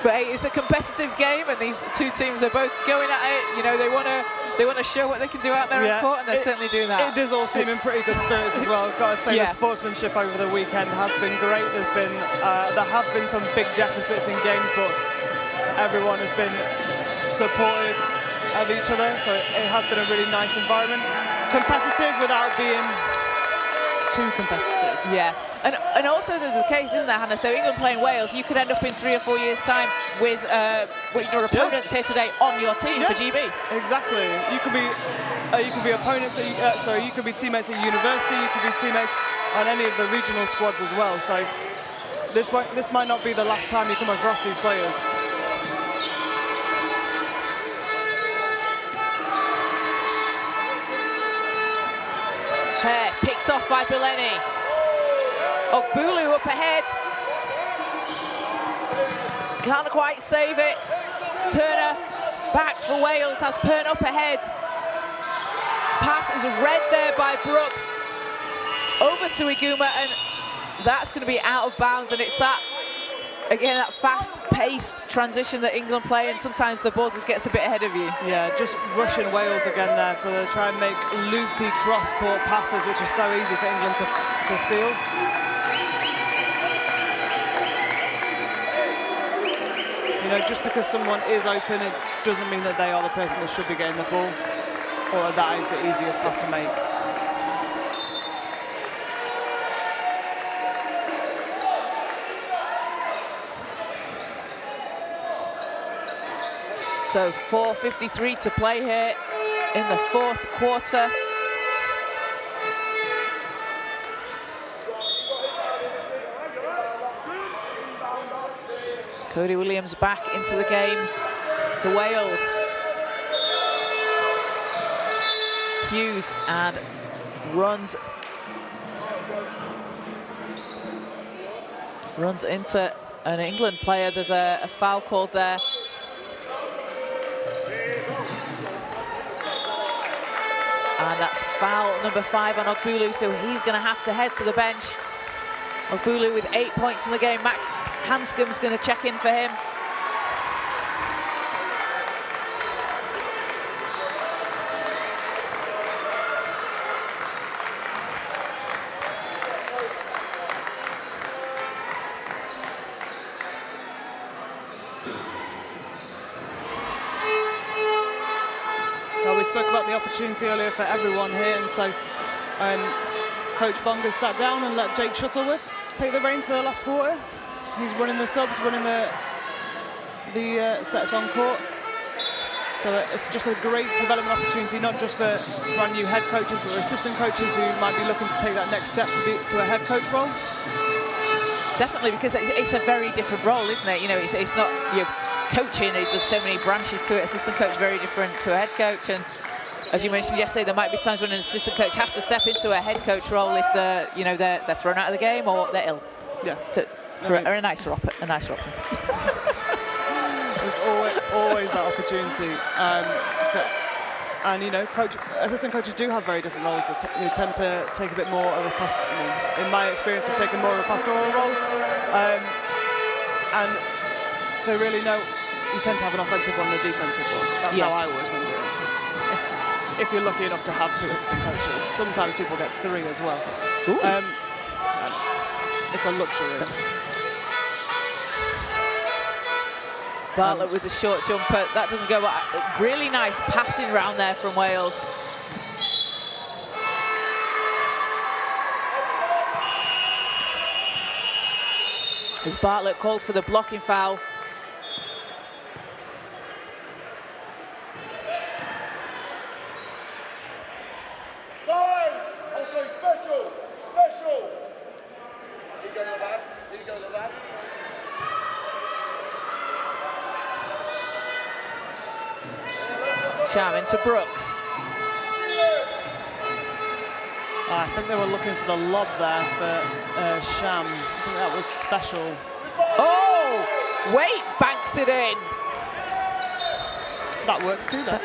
But hey, it's a competitive game, and these two teams are both going at it. You know, they want to show what they can do out there on court, and they're certainly doing that. It does all seem in pretty good spirits as well. I've got to say, the sportsmanship over the weekend has been great. There have been some big deficits in games, but everyone has been supportive of each other, so it has been a really nice environment. Competitive without being too competitive. Yeah, and also there's a case in there, Hannah. So England playing Wales, you could end up in 3 or 4 years' time with your opponents here today on your team for GB. Exactly. You could be opponents. You could be teammates at university. You could be teammates on any of the regional squads as well. So this might not be the last time you come across these players. Hare picked off by Bileni. Ogbulu up ahead. Can't quite save it. Turner back for Wales, has Pern up ahead. Pass is read there by Brooks. Over to Iguma, and that's going to be out of bounds, and it's that, again, that fast-paced transition that England play, and sometimes the ball just gets a bit ahead of you. Yeah, just rushing Wales again there to try and make loopy cross-court passes, which is so easy for England to steal. You know, just because someone is open, it doesn't mean that they are the person that should be getting the ball, or that is the easiest pass to make. So 4:53 to play here in the 4th quarter. Cody Williams back into the game for Wales. Hughes and runs into an England player. There's a foul called there. And that's foul number 5 on Ogbulu, so he's going to have to head to the bench. Ogbulu with 8 points in the game. Max Hanscom's going to check in for him. opportunity earlier for everyone here, and so Coach Bonga sat down and let Jake Shuttleworth take the reins for the last quarter. He's running the subs, running the sets on court. So it's just a great development opportunity, not just for brand new head coaches, but for assistant coaches who might be looking to take that next step to a head coach role. Definitely, because it's a very different role, isn't it? You know, it's not coaching. There's so many branches to it. Assistant coach very different to a head coach, and as you mentioned yesterday, there might be times when an assistant coach has to step into a head coach role if they're thrown out of the game or they're ill. Yeah. For a nicer option. There's always that opportunity. And you know, assistant coaches do have very different roles. They tend to take a bit more of a in my experience, have taken more of a pastoral role. And they really know you tend to have an offensive one and a defensive one. That's how I always remember it. If you're lucky enough to have 2 assistant coaches, sometimes people get 3 as well. It's a luxury. Bartlett with a short jumper. That doesn't go. Really nice passing round there from Wales. As Bartlett called for the blocking foul. Sham into Brooks. I think they were looking for the lob there for Sham. I think that was special. Oh! Wait, banks it in. That works too, though.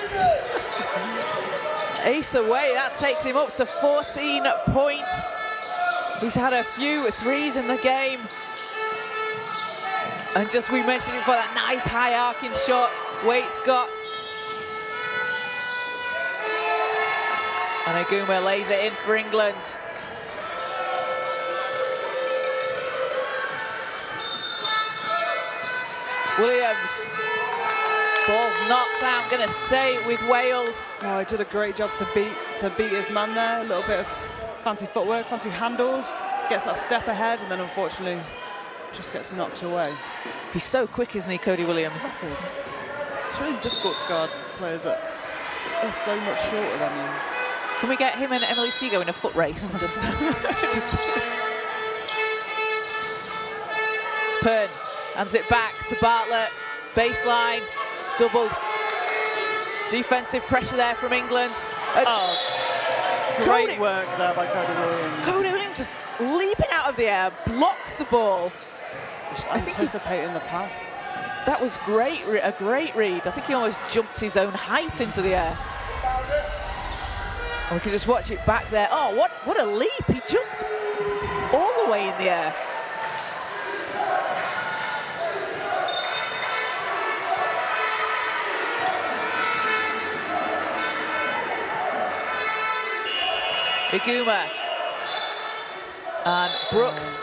Ace away, that takes him up to 14 points. He's had a few threes in the game. And just we mentioned it for that nice high arcing shot Waite's got. And Aguma lays it in for England. Williams. Ball's knocked out, going to stay with Wales. Oh, he did a great job to beat his man there. A little bit of fancy footwork, fancy handles. Gets that step ahead, and then unfortunately just gets knocked away. He's so quick, isn't he, Cody Williams? It's really difficult to guard players that are so much shorter than you. Can we get him and Emily Seago in a foot race? And just Pern hands it back to Bartlett. Baseline, doubled. Defensive pressure there from England. Great work there by Cody Williams. Cody Williams just leaping out of the air, blocks the ball. Just anticipating the pass. That was great, a great read. I think he almost jumped his own height into the air. And we can just watch it back there. Oh, what a leap. He jumped all the way in the air. Aguma and Brooks.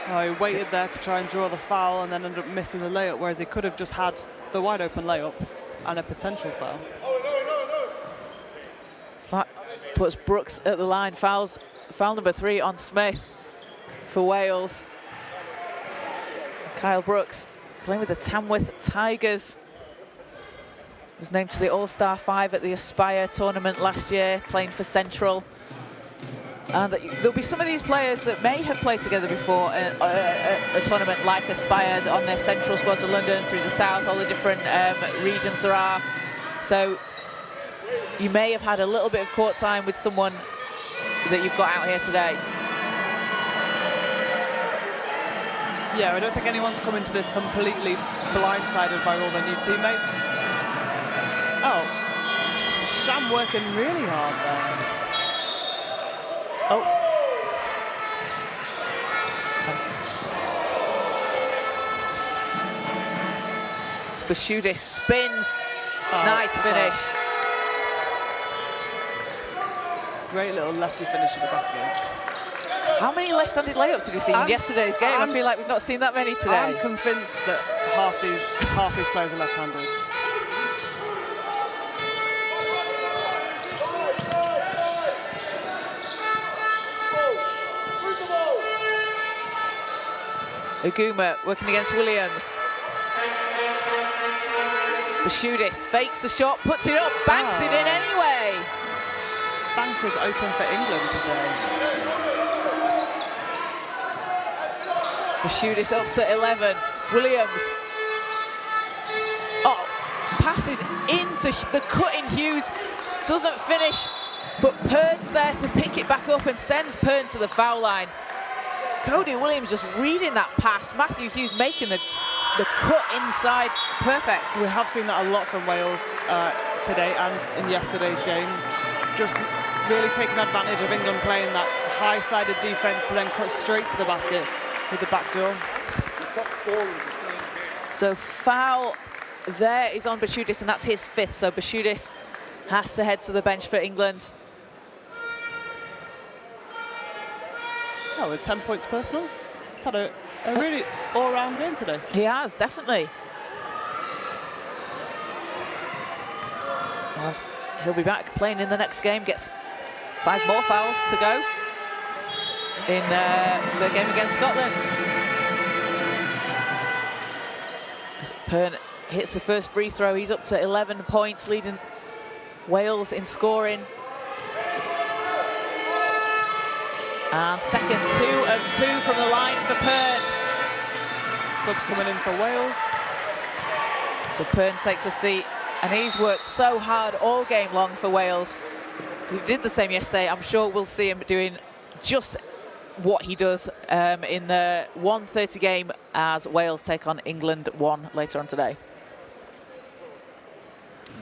Oh, he waited there to try and draw the foul and then ended up missing the layup, whereas he could have just had the wide open layup and a potential foul. So that puts Brooks at the line. Foul number 3 on Smith for Wales. Kyle Brooks playing with the Tamworth Tigers. Was named to the All-Star 5 at the Aspire tournament last year, playing for Central. And there'll be some of these players that may have played together before a tournament like Aspire on their Central squads of London, through the South, all the different regions there are. So you may have had a little bit of court time with someone that you've got out here today. Yeah, I don't think anyone's come into this completely blindsided by all their new teammates. Oh, Sham working really hard there. Oh. Basudis spins. Nice finish. Great little lefty finish in the basket. How many left-handed layups did you see in yesterday's game? I feel like we've not seen that many today. I'm convinced that half these players are left-handed. Aguma working against Williams. Bashudis fakes the shot, puts it up, banks it in anyway. Bankers open for England today. Bashudis up to 11. Williams. Oh, passes into the cutting Hughes. Doesn't finish, but Pern's there to pick it back up and sends Pern to the foul line. Cody Williams just reading that pass. Matthew Hughes making the cut inside. Perfect. We have seen that a lot from Wales today and in yesterday's game. Just really taking advantage of England playing that high-sided defence to then cut straight to the basket with the back door. So foul there is on Bashudis, and that's his 5th. So Bashudis has to head to the bench for England. Oh, with 10 points personal. He's had a really all-round game today. He has, definitely. And he'll be back playing in the next game, gets 5 more fouls to go in the game against Scotland. Pern hits the first free throw. He's up to 11 points, leading Wales in scoring. And second 2 of 2 from the line for Pern. Subs coming in for Wales. So Pern takes a seat, and he's worked so hard all game long for Wales. He did the same yesterday. I'm sure we'll see him doing just what he does in the 1:30 game as Wales take on England 1 later on today.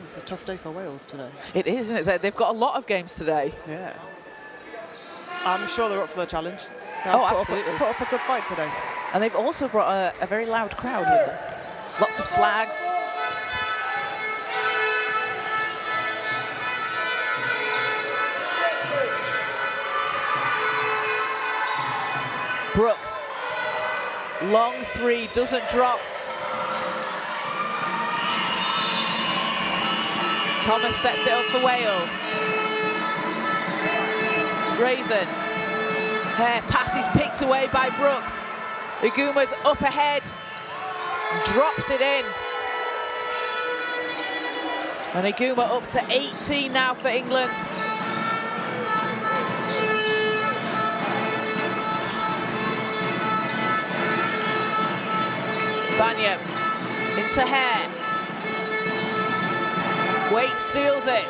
It's a tough day for Wales today. It is, isn't it? They've got a lot of games today. Yeah. I'm sure they're up for the challenge. Oh, absolutely. Put up a good fight today. And they've also brought a very loud crowd with them. Lots of flags. Brooks, long 3, doesn't drop. Thomas sets it up for Wales. Raisin. Pass is picked away by Brooks. Iguma's up ahead, drops it in. And Iguma up to 18 now for England. Banyam into Hare. Waite steals it.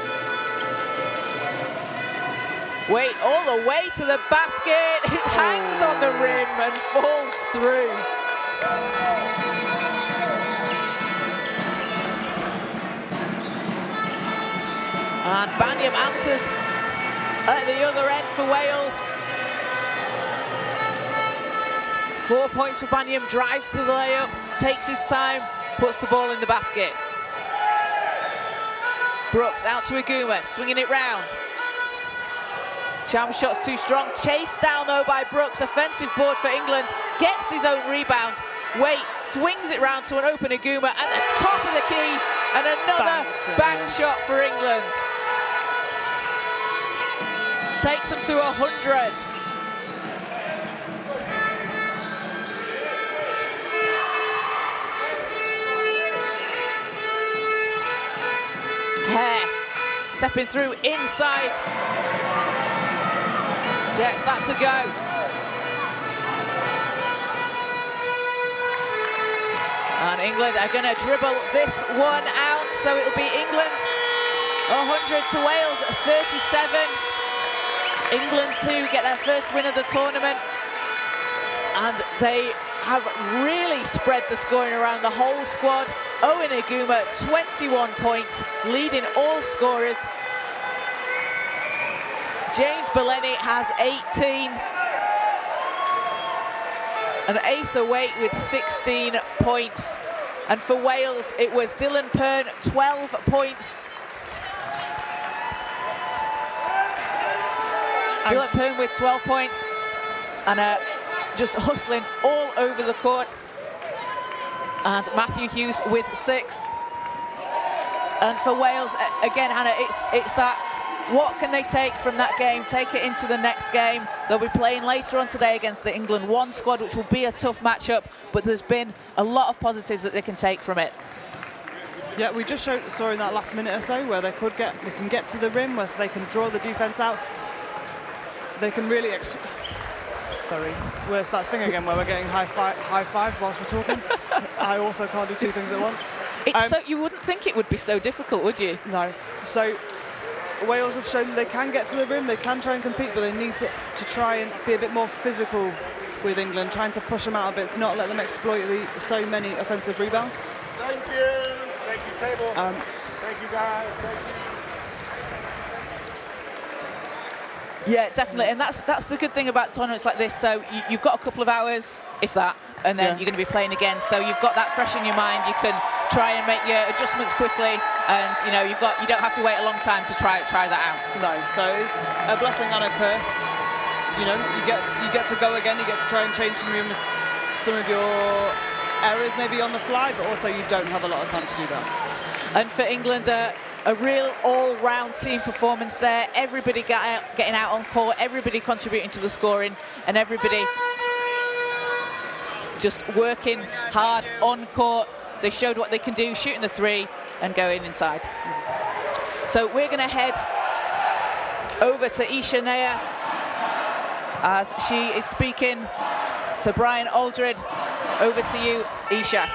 Waite all the way to the basket. It hangs on the rim and falls through. And Banyam answers at the other end for Wales. 4 points for Banyam, drives to the layup, takes his time, puts the ball in the basket. Brooks out to Iguma, swinging it round. Sham shot's too strong, chased down though by Brooks, offensive board for England, gets his own rebound. Waite swings it round to an open Iguma at the top of the key, and another bank shot for England. Takes them to 100. Hare stepping through inside. Gets that to go. And England are going to dribble this one out, so it'll be England 100 to Wales 37. England 2 get their first win of the tournament, and they have really spread the scoring around the whole squad. Owen Iguma, 21 points, leading all scorers. James Belleni has 18. And Asa Waite with 16 points. And for Wales, it was Dylan Pern, 12 points. Dylan Pern with 12 points. And just hustling all over the court. And Matthew Hughes with 6. And for Wales, again, Hannah, it's that what can they take from that game, take it into the next game? They'll be playing later on today against the England 1 squad, which will be a tough matchup, but there's been a lot of positives that they can take from it. Yeah, we just saw in that last minute or so where they can get to the rim, where they can draw the defense out. They can really sorry, where's that thing again where we're getting high five whilst we're talking? I also can't do two things at once. So you wouldn't think it would be so difficult, would you? No. So Wales have shown they can get to the rim, they can try and compete, but they need to try and be a bit more physical with England, trying to push them out a bit, not let them exploit so many offensive rebounds. Thank you, table. Thank you, guys. Thank you. Yeah, definitely, and that's the good thing about tournaments like this. So you've got a couple of hours, if that, and then you're going to be playing again. So you've got that fresh in your mind. You can try and make your adjustments quickly, and you don't have to wait a long time to try that out. No, so it's a blessing and a curse. You get to go again. You get to try and change some of your errors maybe on the fly, but also you don't have a lot of time to do that. And for England, a real all-round team performance there. Everybody getting out on court, everybody contributing to the scoring, and everybody just working hard on court. They showed what they can do, shooting the three and going inside. So we're going to head over to Isha Naya as she is speaking to Brian Aldred. Over to you, Isha.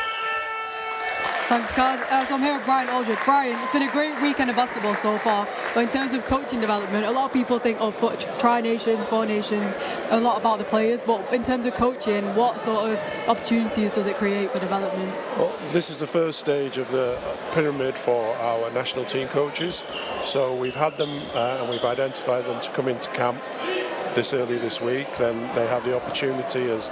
Thanks, Kaz. So I'm here with Brian Aldred. Brian, it's been a great weekend of basketball so far, but in terms of coaching development, a lot of people think of Tri-Nations, Four Nations, a lot about the players, but in terms of coaching, what sort of opportunities does it create for development? Well, this is the first stage of the pyramid for our national team coaches. So we've had them and we've identified them to come into camp this early this week. Then they have the opportunity as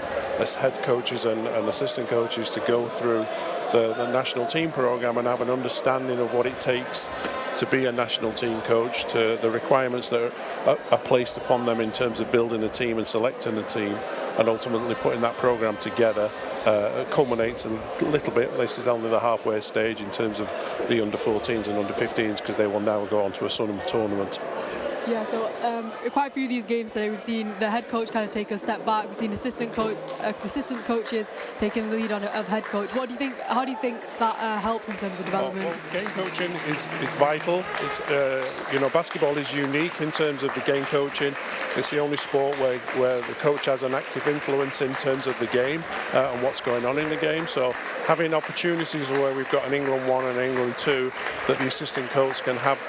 head coaches and assistant coaches to go through the national team program and have an understanding of what it takes to be a national team coach, to the requirements that are placed upon them in terms of building a team and selecting a team, and ultimately putting that program together. Culminates a little bit. This is only the halfway stage in terms of the under 14s and under 15s, because they will now go on to a Sunham tournament. Yeah, so quite a few of these games today, we've seen the head coach kind of take a step back. We've seen assistant coaches taking the lead on of head coach. How do you think that helps in terms of development? Well, game coaching is vital. It's basketball is unique in terms of the game coaching. It's the only sport where the coach has an active influence in terms of the game and what's going on in the game. So having opportunities where we've got an England 1 and England 2 that the assistant coach can have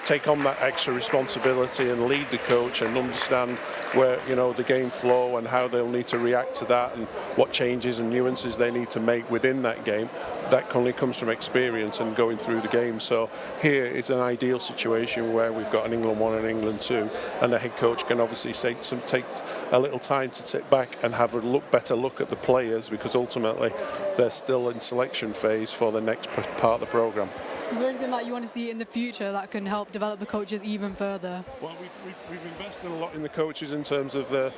take on that extra responsibility and lead the coach and understand where the game flow and how they'll need to react to that and what changes and nuances they need to make within that game. That only comes from experience and going through the game. So here is an ideal situation where we've got an England 1 and England 2, and the head coach can obviously take a little time to sit back and have a better look at the players, because ultimately they're still in selection phase for the next part of the program. Is there anything that you want to see in the future that can help develop the coaches even further? Well, we've invested a lot in the coaches in terms of the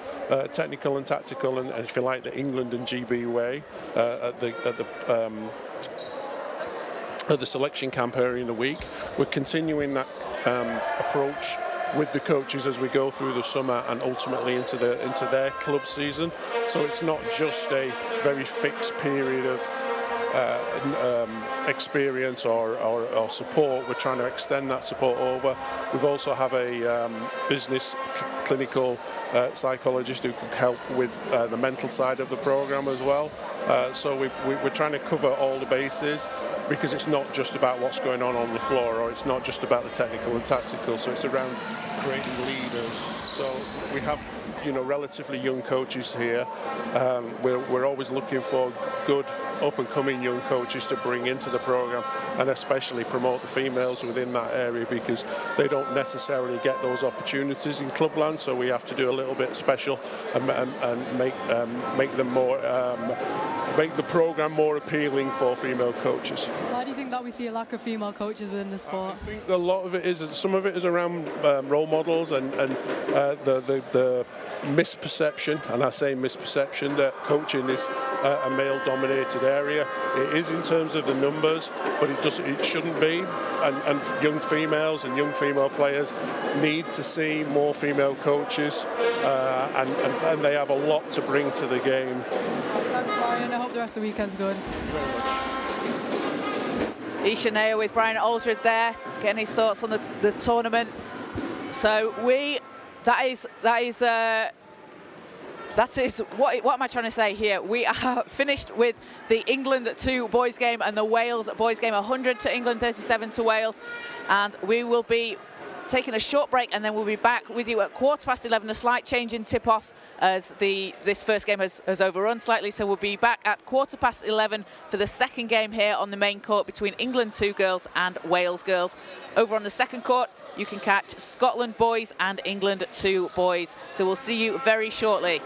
technical and tactical, and if you like, the England and GB way at the selection camp earlier in the week. We're continuing that approach with the coaches as we go through the summer and ultimately into their club season. So it's not just a very fixed period of experience or support. We're trying to extend that support over. We've also have a business clinical psychologist who can help with the mental side of the program as well. So we're trying to cover all the bases, because it's not just about what's going on the floor, or it's not just about the technical and tactical. So it's around creating leaders. So we have relatively young coaches here. We're always looking for good up-and-coming young coaches to bring into the program, and especially promote the females within that area, because they don't necessarily get those opportunities in clubland. So we have to do a little bit special and make them more make the program more appealing for female coaches. Why do you think that that we see a lack of female coaches within the sport? I think a lot of it is, some of it is around role models and the misperception, and I say misperception, that coaching is a male-dominated area. It is in terms of the numbers, but it shouldn't be. And young females and young female players need to see more female coaches, and they have a lot to bring to the game. Thanks, Brian. I hope the rest of the weekend's good. Isha Naya with Brian Aldred there, getting his thoughts on the tournament. So that is what am I trying to say here? We are finished with the England 2 boys game and the Wales boys game, 100 to England, 37 to Wales, and we will be taking a short break, and then we'll be back with you at 11:15. A slight change in tip-off as this first game has overrun slightly, so we'll be back at 11:15 for the second game here on the main court between England 2 girls and Wales girls. Over on the second court, you can catch Scotland boys and England 2 boys. So we'll see you very shortly.